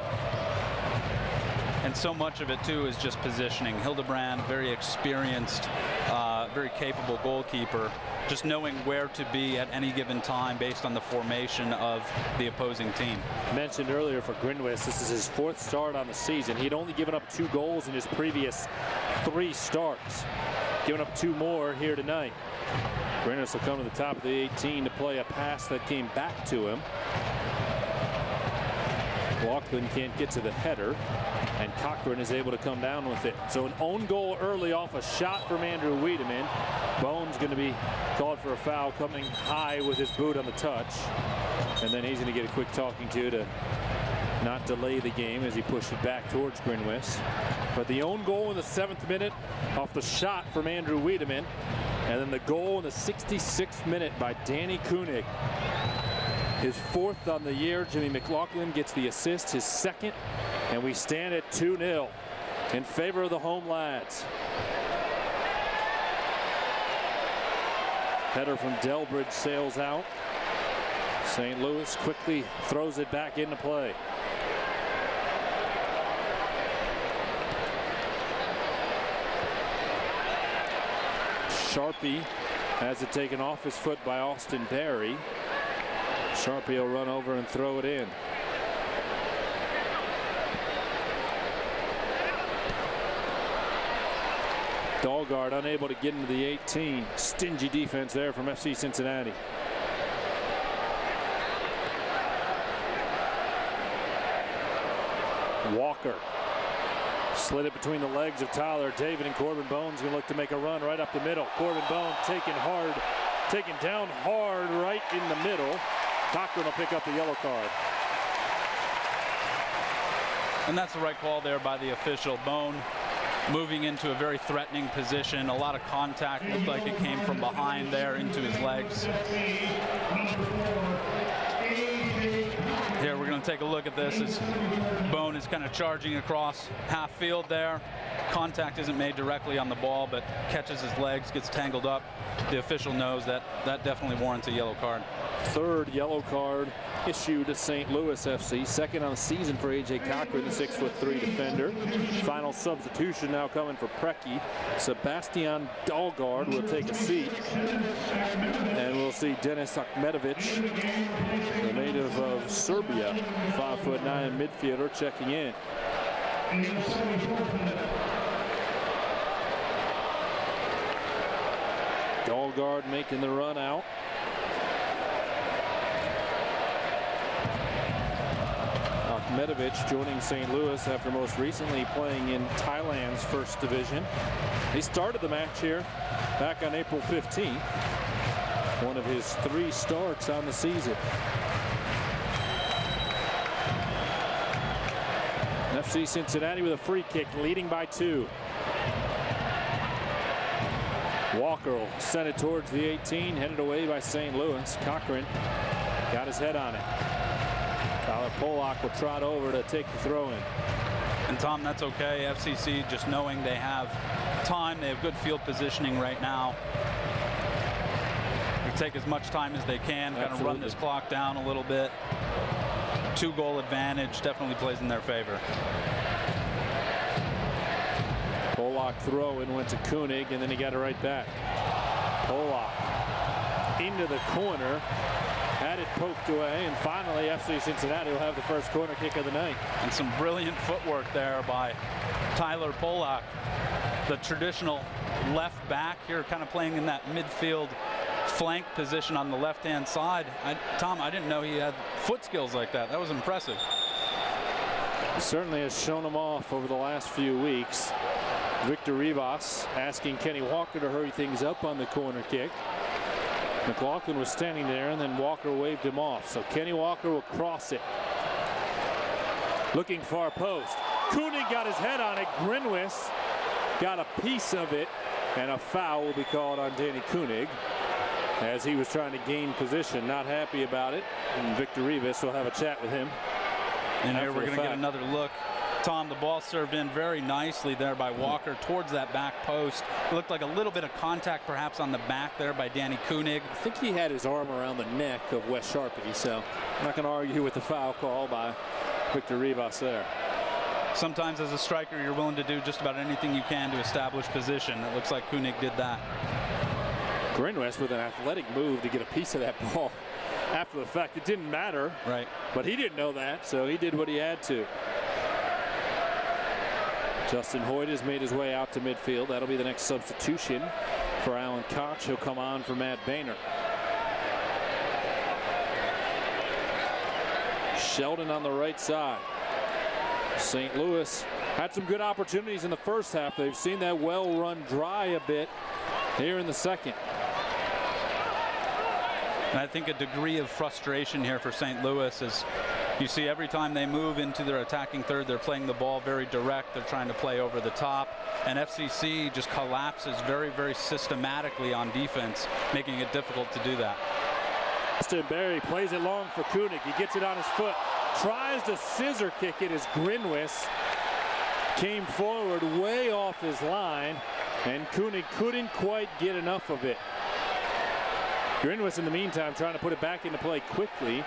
And so much of it, too, is just positioning. Hildebrand, very experienced, very capable goalkeeper, just knowing where to be at any given time based on the formation of the opposing team. I mentioned earlier for Grinwis, this is his 4th start on the season. He'd only given up 2 goals in his previous 3 starts. Giving up 2 more here tonight. Grinwis will come to the top of the 18 to play a pass that came back to him. McLaughlin can't get to the header, and Cochran is able to come down with it. So an own goal early off a shot from Andrew Wiedemann. Bone's going to be called for a foul, coming high with his boot on the touch. And then he's going to get a quick talking to not delay the game as he pushed it back towards Grinwis. But the own goal in the 7th minute off the shot from Andrew Wiedemann. And then the goal in the 66th minute by Danny Koenig. His 4th on the year. Jimmy McLaughlin gets the assist, his 2nd. And we stand at 2-0 in favor of the home lads. Header from Delbridge sails out. St. Louis quickly throws it back into play. Sharpie has it taken off his foot by Austin Berry. Sharpie will run over and throw it in. Dahlgaard unable to get into the 18. Stingy defense there from FC Cincinnati. Walker slid it between the legs of Tyler David, and Corbin Bone's going to look to make a run right up the middle. Corbin Bone taken down hard right in the middle. Cochran will pick up the yellow card. And that's the right call there by the official. Bone moving into a very threatening position. A lot of contact. Looked like it came from behind there into his legs. Here we're going to take a look at this as Bone is kind of charging across half field there. Contact isn't made directly on the ball, but catches his legs, gets tangled up. The official knows that definitely warrants a yellow card. 3rd yellow card issued to St. Louis FC. 2nd on the season for A.J. Cochran, the 6'3" defender. Final substitution now coming for Preki. Sebastian Dahlgaard will take a seat. And we'll see Denis Akhmetovic, the native of Serbia, 5'9" midfielder, checking in. Dahlgaard making the run out. Akhmetovic joining St. Louis after most recently playing in Thailand's 1st division. He started the match here back on April 15th. One of his 3 starts on the season. FC Cincinnati with a free kick, leading by 2. Walker will send it towards the 18, headed away by St. Louis. Cochran got his head on it. Tyler Pollock will trot over to take the throw in. And Tom, that's okay. FCC just knowing they have time, they have good field positioning right now. They take as much time as they can, kind of run this clock down a little bit. 2-goal advantage definitely plays in their favor. Pollock throw in went to Koenig, and then he got it right back. Pollock into the corner, had it poked away, and finally FC Cincinnati will have the first corner kick of the night. And some brilliant footwork there by Tyler Pollock, the traditional left back here, kind of playing in that midfield flank position on the left-hand side. Tom, I didn't know he had foot skills like that. That was impressive. He certainly has shown them off over the last few weeks. Victor Rivas asking Kenny Walker to hurry things up on the corner kick. McLaughlin was standing there, and then Walker waved him off. So Kenny Walker will cross it. Looking far post. Koenig got his head on it. Grinwis got a piece of it, and a foul will be called on Danny Koenig as he was trying to gain position. Not happy about it, and Victor Rivas will have a chat with him. And here we're going to get another look. Tom, the ball served in very nicely there by Walker towards that back post. It looked like a little bit of contact perhaps on the back there by Danny Koenig. I think he had his arm around the neck of Wes Sharpie, so I'm not going to argue with the foul call by Victor Rivas there. Sometimes as a striker, you're willing to do just about anything you can to establish position. It looks like Koenig did that. Grinwis with an athletic move to get a piece of that ball after the fact. It didn't matter, right? But he didn't know that, so he did what he had to. Justin Hoyt has made his way out to midfield. That'll be the next substitution for Alan Koch. He'll come on for Matt Boehner. Sheldon on the right side. St. Louis had some good opportunities in the first half. They've seen that well run dry a bit here in the second. And I think a degree of frustration here for St. Louis is you see every time they move into their attacking third, they're playing the ball very direct. They're trying to play over the top. And FCC just collapses very, very systematically on defense, making it difficult to do that. Austin Berry plays it long for Koenig. He gets it on his foot. Tries to scissor kick it as Grinwis came forward way off his line. And Koenig couldn't quite get enough of it. Grinwis, in the meantime, trying to put it back into play quickly.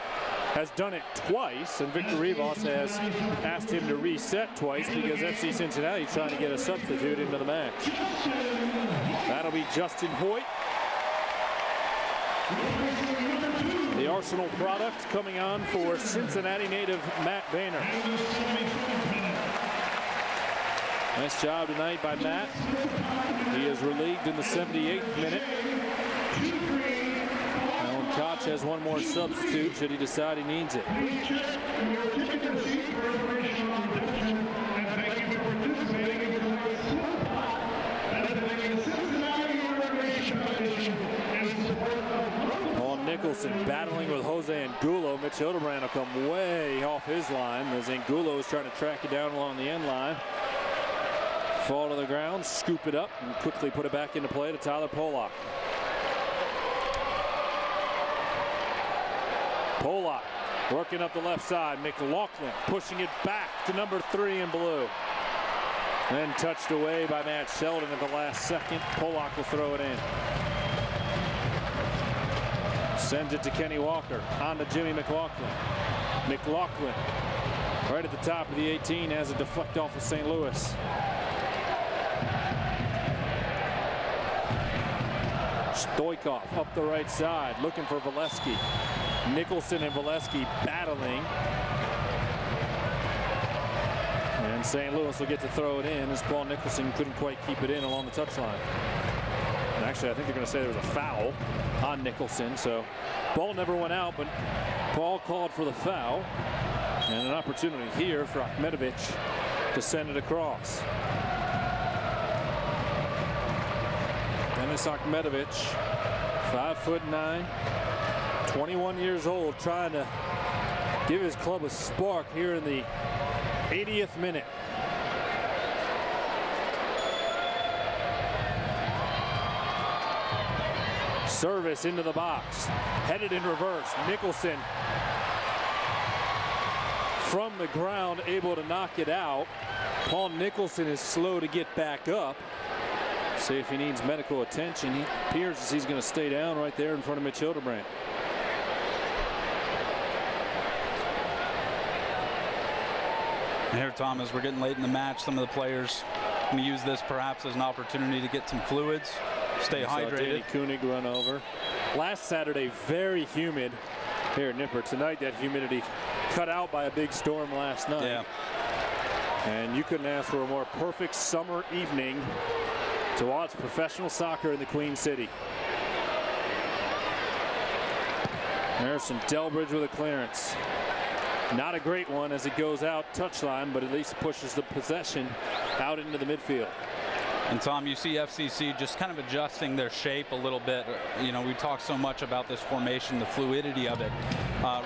Has done it twice, and Victor Rivas has asked him to reset twice because FC Cincinnati is trying to get a substitute into the match. That'll be Justin Hoyt. The Arsenal product coming on for Cincinnati native Matt Boehner. Nice job tonight by Matt. He is relieved in the 78th minute. Koch has one more substitute should he decide he needs it. Paul Nicholson battling with Jose Angulo. Mitch Hildebrand will come way off his line as Angulo is trying to track it down along the end line. Fall to the ground, scoop it up, and quickly put it back into play to Tyler Pollock. Pollock working up the left side. McLaughlin pushing it back to number 3 in blue. Then touched away by Matt Sheldon at the last second. Pollock will throw it in. Sends it to Kenny Walker. On to Jimmy McLaughlin. McLaughlin right at the top of the 18 has a deflect off of St. Louis. Stoikov up the right side looking for Valesky. Nicholson and Valesky battling. And St. Louis will get to throw it in as Paul Nicholson couldn't quite keep it in along the touchline. And actually, I think they're going to say there was a foul on Nicholson. So ball never went out, but Paul called for the foul. And an opportunity here for Akhmetovic to send it across. Dennis Akhmetovic, 5'9", 21 years old, trying to give his club a spark here in the 80th minute. Service into the box, headed in reverse. Nicholson from the ground, able to knock it out. Paul Nicholson is slow to get back up. See if he needs medical attention. He appears as he's going to stay down right there in front of Mitch Hildebrand. Here, Tom, as we're getting late in the match, some of the players going to use this perhaps as an opportunity to get some fluids, stay hydrated. Danny Koenig run over. Last Saturday, very humid here at Nippert. Tonight, that humidity cut out by a big storm last night. Yeah. And you couldn't ask for a more perfect summer evening to watch professional soccer in the Queen City. Harrison Delbridge with a clearance. Not a great one as it goes out touchline, but at least pushes the possession out into the midfield. And Tom, you see FCC just kind of adjusting their shape a little bit. You know, we talk so much about this formation, the fluidity of it.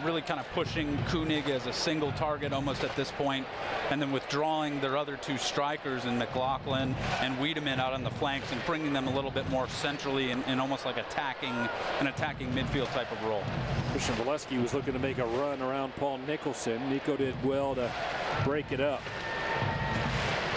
Really kind of pushing Koenig as a single target almost at this point, and then withdrawing their other two strikers in McLaughlin and Wiedemann out on the flanks and bringing them a little bit more centrally in almost like an attacking midfield type of role. Christian Valesky was looking to make a run around Paul Nicholson. Nico did well to break it up.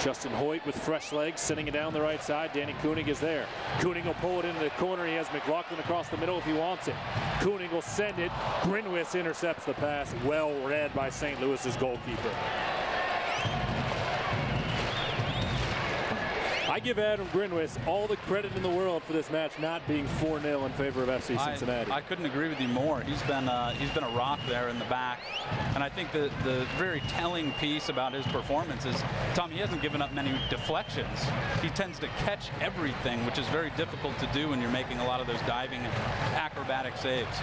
Justin Hoyt with fresh legs, sending it down the right side. Danny Koenig is there. Koenig will pull it into the corner. He has McLaughlin across the middle if he wants it. Koenig will send it. Grinwis intercepts the pass. Well read by St. Louis's goalkeeper. I give Adam Grinwis all the credit in the world for this match not being 4-0 in favor of FC Cincinnati. I couldn't agree with you more. He's been a rock there in the back, and I think the very telling piece about his performance is, Tom, he hasn't given up many deflections. He tends to catch everything, which is very difficult to do when you're making a lot of those diving acrobatic saves.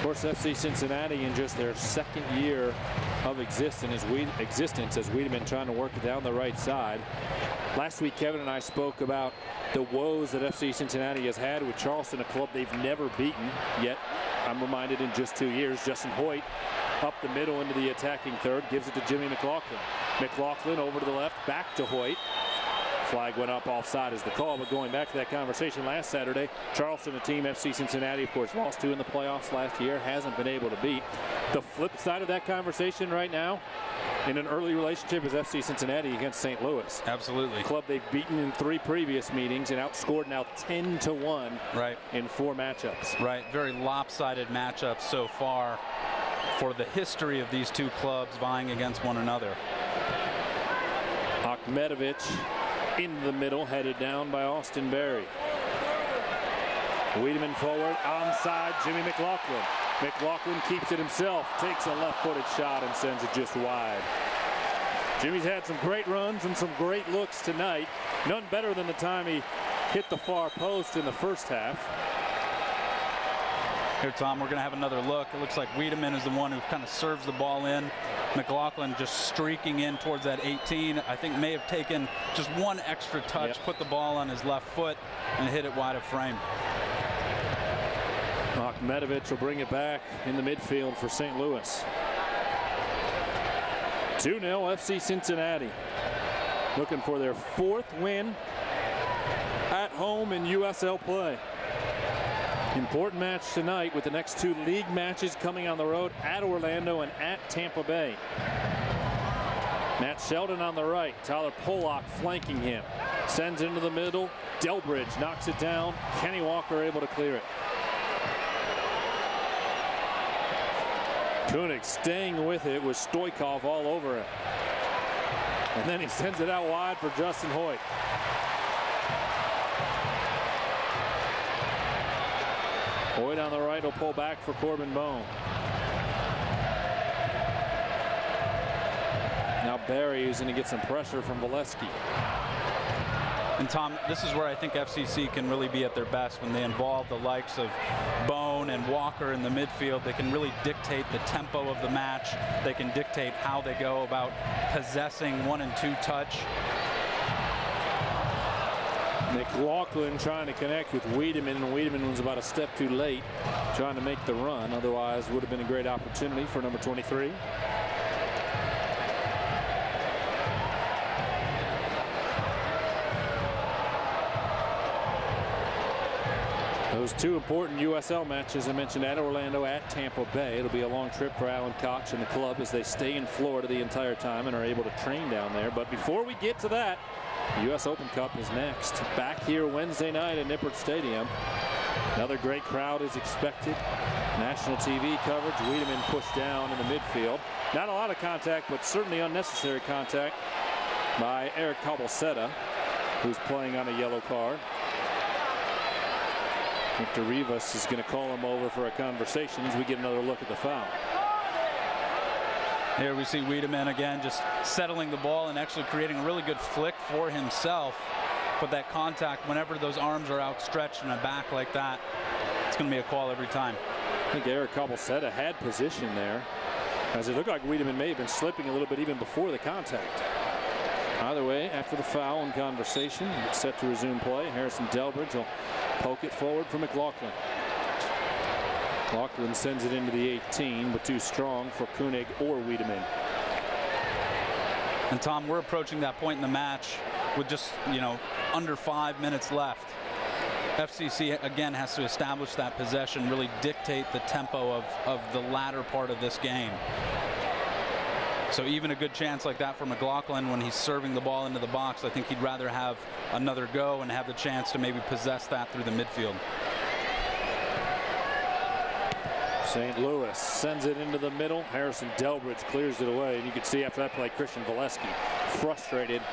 course, FC Cincinnati in just their second year of existence as Wiedemann trying to work it down the right side. Last week, Kevin and I spoke about the woes that FC Cincinnati has had with Charleston, a club they've never beaten. Yet, I'm reminded in just 2 years, Justin Hoyt up the middle into the attacking third, gives it to Jimmy McLaughlin. McLaughlin over to the left, back to Hoyt. Flag went up offside as the call, but going back to that conversation last Saturday, Charleston, a team FC Cincinnati, of course, lost to in the playoffs last year, hasn't been able to beat. The flip side of that conversation right now, in an early relationship, is FC Cincinnati against St. Louis. Absolutely. A club they've beaten in 3 previous meetings and outscored now 10-1 in 4 matchups. Right, very lopsided matchups so far for the history of these two clubs vying against one another. Akhmedovich in the middle, headed down by Austin Berry. Wiedemann forward, onside, Jimmy McLaughlin. McLaughlin keeps it himself, takes a left-footed shot and sends it just wide. Jimmy's had some great runs and some great looks tonight. None better than the time he hit the far post in the first half. Here, Tom, we're going to have another look. It looks like Wiedemann is the one who kind of serves the ball in. McLaughlin just streaking in towards that 18. I think may have taken just one extra touch, put the ball on his left foot, and hit it wide of frame. Akhmedovich will bring it back in the midfield for St. Louis. 2-0 FC Cincinnati. Looking for their 4th win at home in USL play. Important match tonight with the next 2 league matches coming on the road at Orlando and at Tampa Bay. Matt Sheldon on the right. Tyler Pollock flanking him. Sends into the middle. Delbridge knocks it down. Kenny Walker able to clear it. Koenig staying with it with Stoikov all over it. And then he sends it out wide for Justin Hoyt. Hoyt on the right will pull back for Corbin Bone. Now Barry is going to get some pressure from Valesky. And Tom, this is where I think FCC can really be at their best when they involve the likes of Bone and Walker in the midfield. They can really dictate the tempo of the match. They can dictate how they go about possessing 1 and 2 touch. McLaughlin trying to connect with Wiedemann, and Wiedemann was about a step too late trying to make the run. Otherwise would have been a great opportunity for number 23. Those 2 important USL matches I mentioned at Orlando, at Tampa Bay. It'll be a long trip for Alan Koch and the club as they stay in Florida the entire time and are able to train down there. But before we get to that, the US Open Cup is next. Back here Wednesday night at Nippert Stadium. Another great crowd is expected. National TV coverage. Wiedemann pushed down in the midfield. Not a lot of contact, but certainly unnecessary contact by Eric Cabalceta, who's playing on a yellow card. Victor Rivas is going to call him over for a conversation as we get another look at the foul. Here we see Wiedemann again just settling the ball and actually creating a really good flick for himself. But that contact, whenever those arms are outstretched in a back like that, it's going to be a call every time. I think Eric Cabalceta had position there, as it looked like Wiedemann may have been slipping a little bit even before the contact. Either way, after the foul and conversation, it's set to resume play. Harrison Delbridge will poke it forward for McLaughlin. McLaughlin sends it into the 18, but too strong for Koenig or Wiedemann. And Tom, we're approaching that point in the match with just, under 5 minutes left. FCC again has to establish that possession, really dictate the tempo of the latter part of this game. So even a good chance like that for McLaughlin when he's serving the ball into the box, I think he'd rather have another go and have the chance to maybe possess that through the midfield. St. Louis sends it into the middle. Harrison Delbridge clears it away, and you can see after that play Christian Valesky frustrated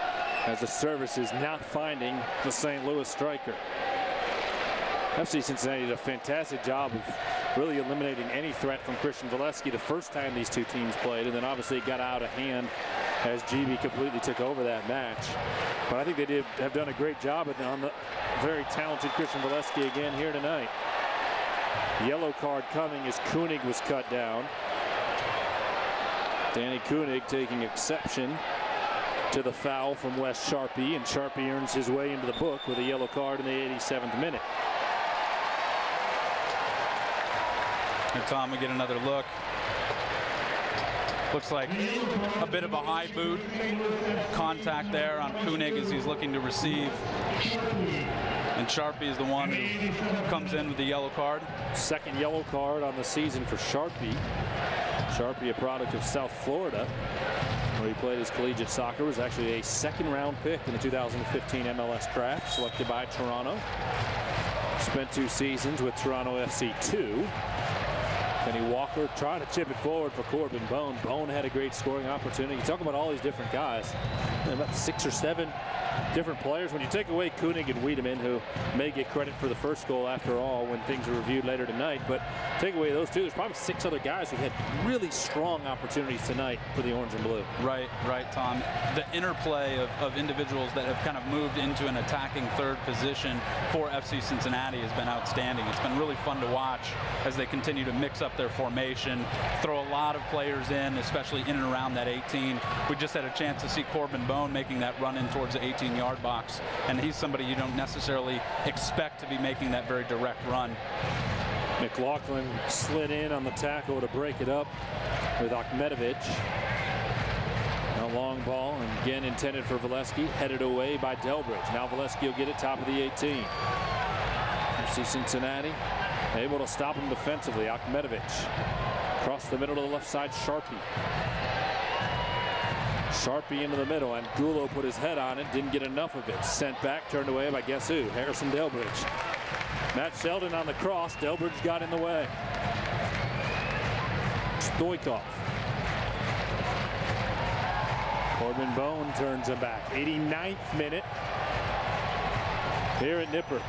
as the service is not finding the St. Louis striker. FC Cincinnati did a fantastic job of really eliminating any threat from Christian Valesky the first time these 2 teams played, and then obviously it got out of hand as GB completely took over that match. But I think they have done a great job on the very talented Christian Valesky again here tonight. Yellow card coming as Koenig was cut down. Danny Koenig taking exception to the foul from Wes Sharpie, and Sharpie earns his way into the book with a yellow card in the 87th minute. And Tom, we get another look. Looks like a bit of a high boot contact there on Koenig as he's looking to receive. And Sharpie is the one who comes in with the yellow card. Second yellow card on the season for Sharpie. Sharpie, a product of South Florida, where he played his collegiate soccer, was actually a second-round pick in the 2015 MLS draft, selected by Toronto. Spent 2 seasons with Toronto FC 2. Kenny Walker trying to chip it forward for Corbin Bone. Bone had a great scoring opportunity. You talk about all these different guys, about 6 or 7 different players. When you take away Koenig and Wiedemann, who may get credit for the first goal after all when things are reviewed later tonight, but take away those 2, there's probably 6 other guys who had really strong opportunities tonight for the orange and blue. Right, Tom. The interplay of individuals that have kind of moved into an attacking third position for FC Cincinnati has been outstanding. It's been really fun to watch as they continue to mix up their formation, throw a lot of players in, especially in and around that 18. We just had a chance to see Corbin Bone making that run in towards the 18-yard box, and he's somebody you don't necessarily expect to be making that very direct run. McLaughlin slid in on the tackle to break it up with Akhmetovic. A long ball, and again intended for Valesky, headed away by Delbridge. Now Valesky will get it top of the 18. FC Cincinnati able to stop him defensively. Akhmetovic across the middle to the left side. Sharpie into the middle, and Gulo put his head on it, didn't get enough of it. Sent back, turned away by guess who? Harrison Delbridge. Matt Sheldon on the cross. Delbridge got in the way. Stoikov. Corbin Bone turns him back. 89th minute here at Nippert.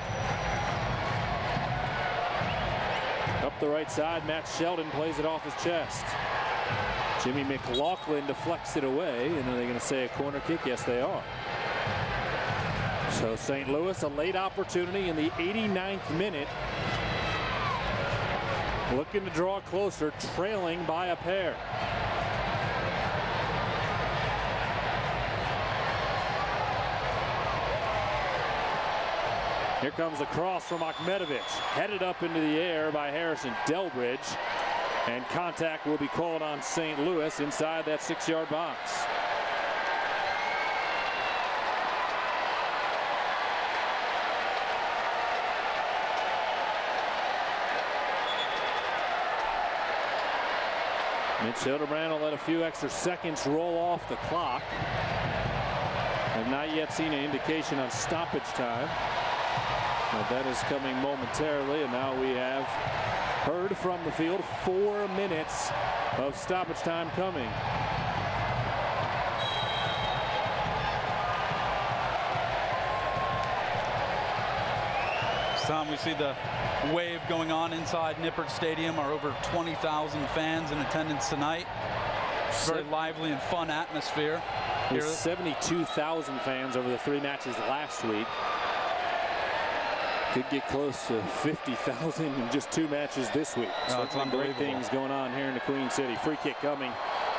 Up the right side, Matt Sheldon plays it off his chest. Jimmy McLaughlin deflects it away, and are they going to say a corner kick? Yes, they are. So St. Louis, a late opportunity in the 89th minute. Looking to draw closer, trailing by a pair. Here comes the cross from Akhmetovic, headed up into the air by Harrison Delbridge, and contact will be called on St. Louis inside that 6-yard box. Mitch Hildebrand will let a few extra seconds roll off the clock. Have not yet seen an indication on stoppage time. But that is coming momentarily, and now we have heard from the field 4 minutes of stoppage time coming. Tom, we see the wave going on inside Nippert Stadium. Our over 20,000 fans in attendance tonight. Very lively and fun atmosphere. There's 72,000 fans over the 3 matches last week. Could get close to 50,000 in just 2 matches this week. So it's some great things going on here in the Queen City. Free kick coming.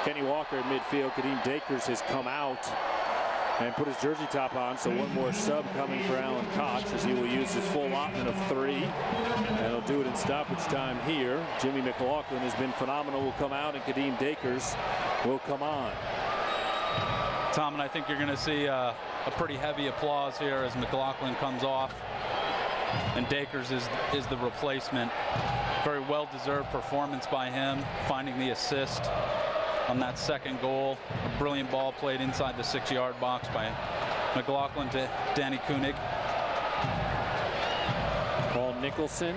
Kenny Walker in midfield. Kadeem Dakers has come out and put his jersey top on. So one more sub coming for Alan Koch as he will use his full allotment of 3. And he'll do it in stoppage time here. Jimmy McLaughlin has been phenomenal. Will come out, and Kadeem Dakers will come on. Tom, and I think you're going to see a pretty heavy applause here as McLaughlin comes off. And Dakers is the replacement. Very well-deserved performance by him, finding the assist on that second goal. A brilliant ball played inside the 6-yard box by McLaughlin to Danny Koenig. Paul Nicholson,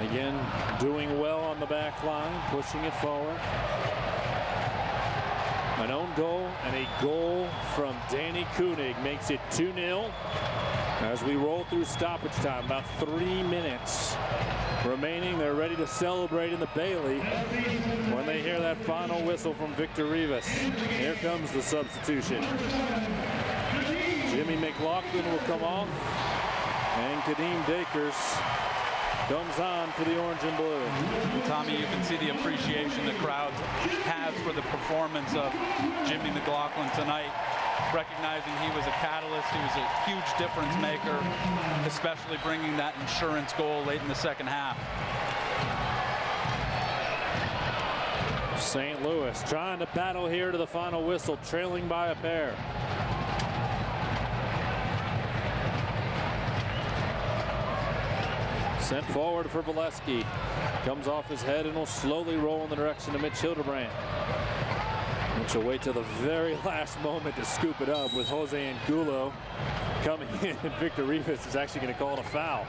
again, doing well on the back line, pushing it forward. An own goal and a goal from Danny Koenig makes it 2-0. As we roll through stoppage time, about 3 minutes remaining. They're ready to celebrate in the Bailey when they hear that final whistle from Victor Rivas. Here comes the substitution. Jimmy McLaughlin will come off, and Kadeem Dakers comes on for the orange and blue. Tommy, you can see the appreciation the crowd has for the performance of Jimmy McLaughlin tonight, recognizing he was a catalyst, he was a huge difference maker, especially bringing that insurance goal late in the second half. St. Louis trying to battle here to the final whistle, trailing by a pair. Sent forward for Valesky. Comes off his head and will slowly roll in the direction of Mitch Hildebrand. Mitch will wait till the very last moment to scoop it up with Jose Angulo coming in. And Victor Rivas is actually going to call it a foul.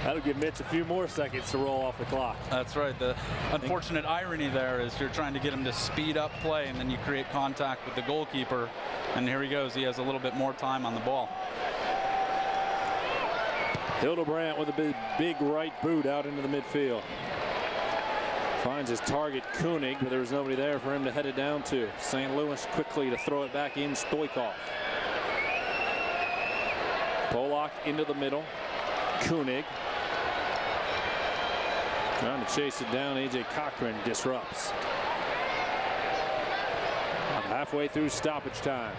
That'll give Mitch a few more seconds to roll off the clock. That's right. The unfortunate irony there is you're trying to get him to speed up play, and then you create contact with the goalkeeper. And here he goes. He has a little bit more time on the ball. Hildebrand with a big right boot out into the midfield. Finds his target, Koenig, but there was nobody there for him to head it down to. St. Louis quickly to throw it back in, Stoikov. Polak into the middle. Koenig. Trying to chase it down. A.J. Cochran disrupts. About halfway through stoppage time.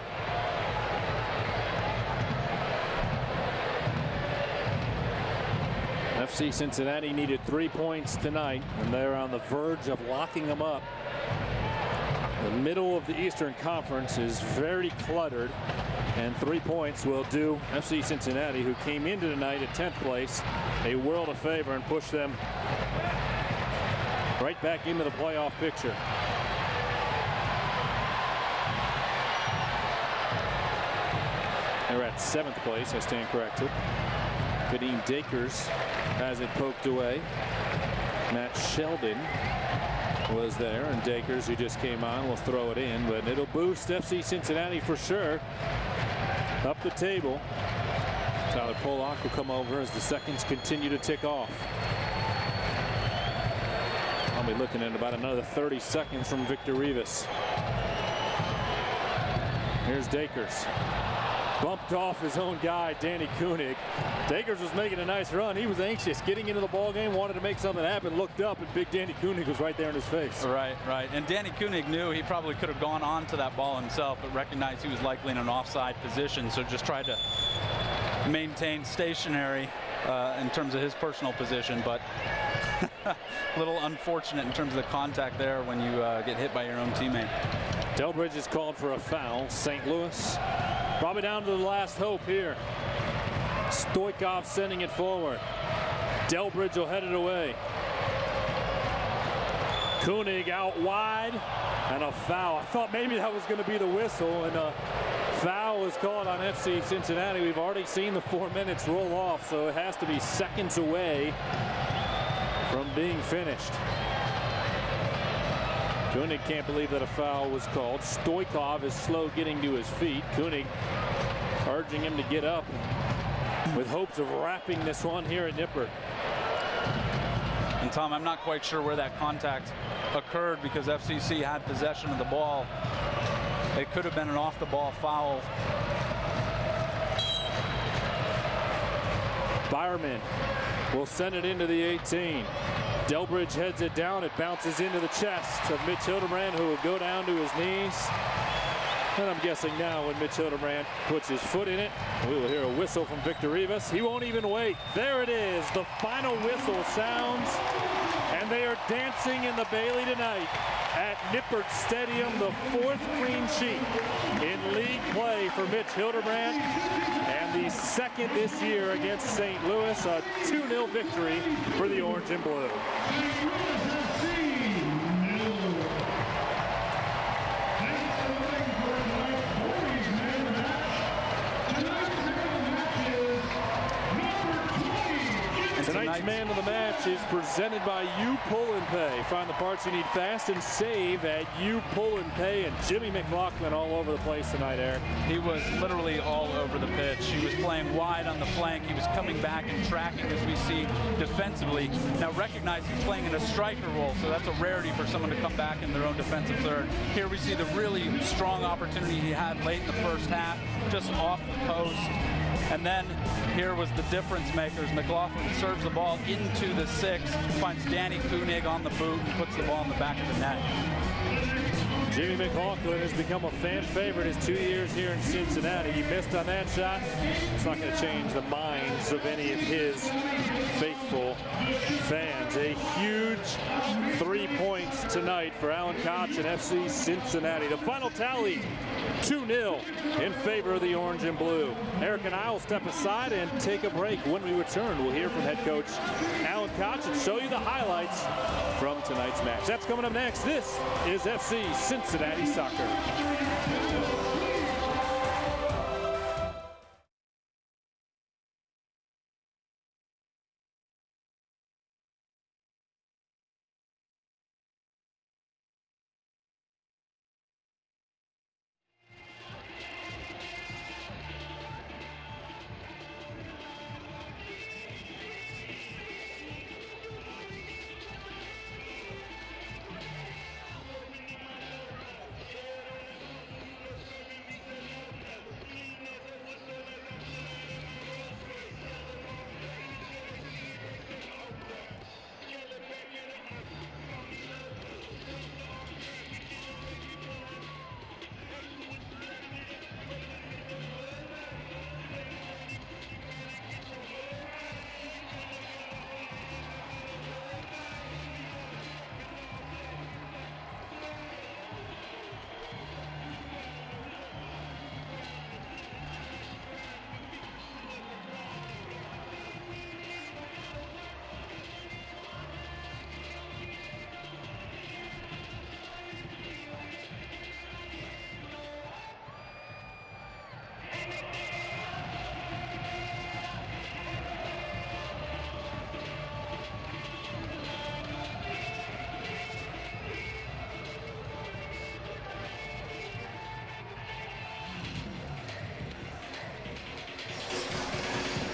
FC Cincinnati needed 3 points tonight, and they're on the verge of locking them up. The middle of the Eastern Conference is very cluttered, and 3 points will do FC Cincinnati, who came into tonight at 10th place, a world of favor and push them right back into the playoff picture. They're at 7th place, I stand corrected. Kadeem Dakers has it poked away. Matt Sheldon was there, and Dakers, who just came on, will throw it in, but it'll boost FC Cincinnati for sure up the table. Tyler Polak will come over as the seconds continue to tick off. I'll be looking at about another 30 seconds from Victor Rivas. Here's Dakers. Bumped off his own guy, Danny Koenig. Dakers was making a nice run. He was anxious, getting into the ball game, wanted to make something happen, looked up, and big Danny Koenig was right there in his face. Right. And Danny Koenig knew he probably could have gone on to that ball himself, but recognized he was likely in an offside position, so just tried to maintain stationary in terms of his personal position, but a little unfortunate in terms of the contact there when you get hit by your own teammate. Delbridge is called for a foul. St. Louis probably down to the last hope here. Stoikov sending it forward. Delbridge will head it away. Koenig out wide, and a foul. I thought maybe that was going to be the whistle, and a foul was called on FC Cincinnati. We've already seen the 4 minutes roll off, so it has to be seconds away from being finished. Koenig can't believe that a foul was called. Stoikov is slow getting to his feet. Koenig urging him to get up with hopes of wrapping this one here at Nippert. And Tom, I'm not quite sure where that contact occurred because FCC had possession of the ball. It could have been an off-the-ball foul. Byerman will send it into the 18. Delbridge heads it down. It bounces into the chest of Mitch Hildebrand, who will go down to his knees. And I'm guessing now when Mitch Hildebrand puts his foot in it, we will hear a whistle from Victor Rivas. He won't even wait. There it is. The final whistle sounds, and they are dancing in the Bailey tonight at Nippert Stadium, the 4th clean sheet in league play for Mitch Hildebrand, and the 2nd this year against St. Louis, a 2-0 victory for the Orange and Blue. Tonight's man of the match is presented by U Pull and Pay. Find the parts you need fast and save at U Pull and Pay. And Jimmy McLaughlin all over the place tonight, Eric. He was literally all over the pitch. He was playing wide on the flank. He was coming back and tracking, as we see, defensively. Now recognize he's playing in a striker role, so that's a rarity for someone to come back in their own defensive third. Here we see the really strong opportunity he had late in the first half, just off the post. And then here was the difference makers. McLaughlin serves the ball into the 6, finds Danny Koenig on the boot, and puts the ball in the back of the net. Jimmy McLaughlin has become a fan favorite his 2 years here in Cincinnati. He missed on that shot. It's not going to change the minds of any of his faithful fans. A huge 3 points tonight for Alan Koch and FC Cincinnati. The final tally, 2-0 in favor of the orange and blue. Eric and I will step aside and take a break. When we return, we'll hear from head coach Alan Koch and show you the highlights from tonight's match. That's coming up next. This is FC Cincinnati Soccer.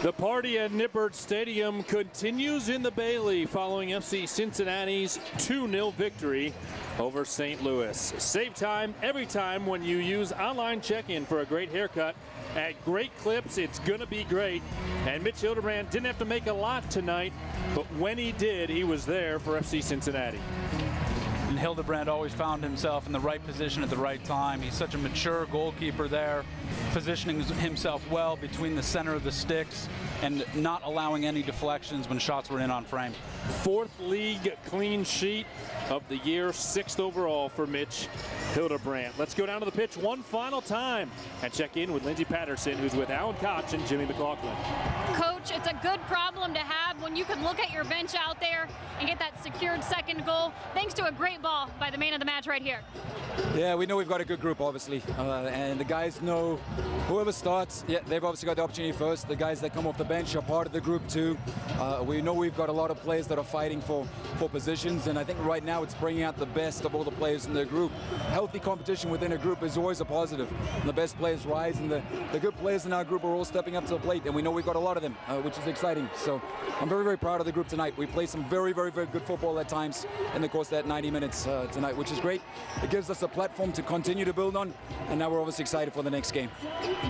The party at Nippert Stadium continues in the Bailey following FC Cincinnati's 2-0 victory over St. Louis. Save time every time when you use online check-in for a great haircut at Great Clips. It's going to be great. And Mitch Hildebrand didn't have to make a lot tonight, but when he did, he was there for FC Cincinnati. And Hildebrand always found himself in the right position at the right time. He's such a mature goalkeeper there, positioning himself well between the center of the sticks and not allowing any deflections when shots were in on frame. 4th league clean sheet of the year, 6th overall for Mitch Hildebrand. Let's go down to the pitch one final time and check in with Lindsey Patterson, who's with Alan Koch and Jimmy McLaughlin. Coach, it's a good problem to have when you can look at your bench out there and get that secured second goal, thanks to a great ball by the man of the match right here. Yeah, we know we've got a good group, obviously, and the guys know whoever starts, yeah, they've obviously got the opportunity first. The guys that come off the bench are part of the group too. We know we've got a lot of players that are fighting for positions, and I think right now it's bringing out the best of all the players in the group. Healthy competition within a group is always a positive. And the best players rise, and the good players in our group are all stepping up to the plate, and we know we've got a lot of them, which is exciting. So I'm very, very proud of the group tonight. We played some very, very, very good football at times in the course of that 90 minutes tonight, which is great. It gives us a platform to continue to build on, and now we're obviously excited for the next game.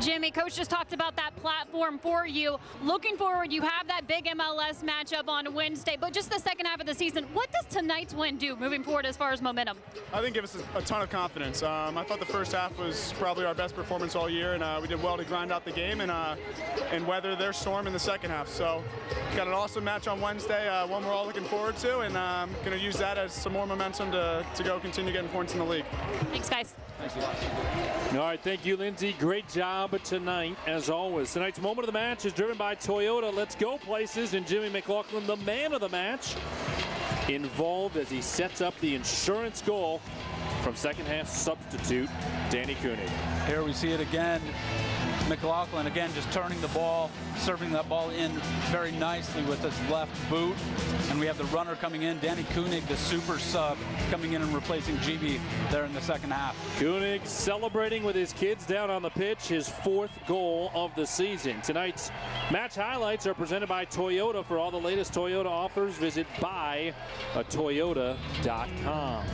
Jimmy, Coach just talked about that platform for you. Looking forward, you have that big MLS matchup on Wednesday, but just the second half of the season, what does tonight's win do moving forward as far as momentum? I think it gives us a ton of confidence. I thought the first half was probably our best performance all year, and we did well to grind out the game and weather their storm in the second half. So got an awesome match on Wednesday, one we're all looking forward to, and going to use that as some more momentum to go continue getting points in the league. Thanks, guys. Thank you. All right, thank you, Lindsey. Great job tonight, as always. Tonight's moment of the match is driven by Toyota. Let's go places, and Jimmy McLaughlin, the man of the match, involved as he sets up the insurance goal from second half substitute Danny Koenig. Here we see it again. McLaughlin again just turning the ball, serving that ball in very nicely with his left boot. And we have the runner coming in, Danny Koenig, the super sub, coming in and replacing GB there in the second half. Koenig celebrating with his kids down on the pitch, his 4th goal of the season. Tonight's match highlights are presented by Toyota. For all the latest Toyota offers, visit buyatoyota.com.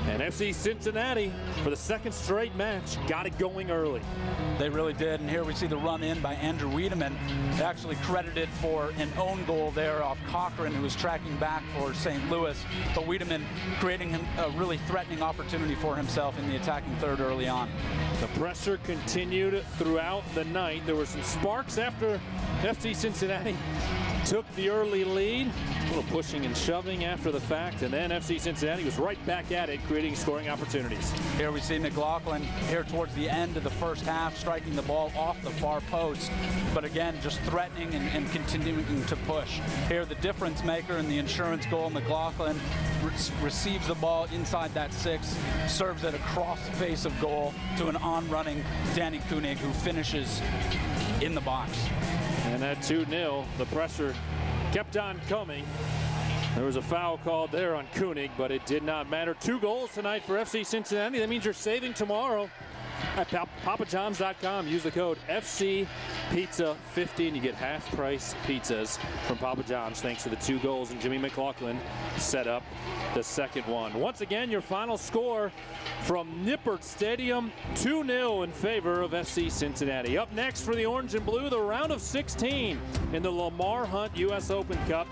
And FC Cincinnati, for the second straight match, got it going early. They really did, and here we see the run in by Andrew Wiedemann, actually credited for an own goal there off Cochran, who was tracking back for St. Louis. But Wiedemann creating a really threatening opportunity for himself in the attacking third early on. The pressure continued throughout the night. There were some sparks after FC Cincinnati took the early lead. A little pushing and shoving after the fact, and then FC Cincinnati was right back at it, creating scoring opportunities. Here we see McLaughlin here towards the end of the first half, striking the ball off the far post, but again, just threatening and continuing to push. Here, the difference maker in the insurance goal, McLaughlin receives the ball inside that 6, serves it across the face of goal to an on-running Danny Koenig, who finishes in the box. And at 2-0, the pressure kept on coming. There was a foul called there on Koenig, but it did not matter. 2 goals tonight for FC Cincinnati. That means you're saving tomorrow at papajohns.com. Use the code FCPizza50 and you get half-price pizzas from Papa John's thanks to the 2 goals, and Jimmy McLaughlin set up the second one. Once again, your final score from Nippert Stadium, 2-0 in favor of FC Cincinnati. Up next for the Orange and Blue, the round of 16 in the Lamar Hunt U.S. Open Cup,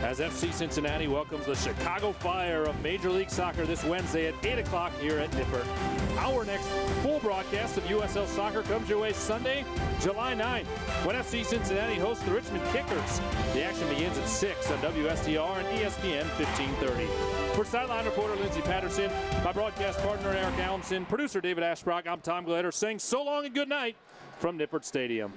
as FC Cincinnati welcomes the Chicago Fire of Major League Soccer this Wednesday at 8 o'clock here at Nippert. Our next full broadcast of USL Soccer comes your way Sunday, July 9th, when FC Cincinnati hosts the Richmond Kickers. The action begins at 6 on WSTR and ESPN 1530. For sideline reporter Lindsey Patterson, my broadcast partner Eric Allenson, producer David Ashbrock, I'm Tom Glader saying so long and good night from Nippert Stadium.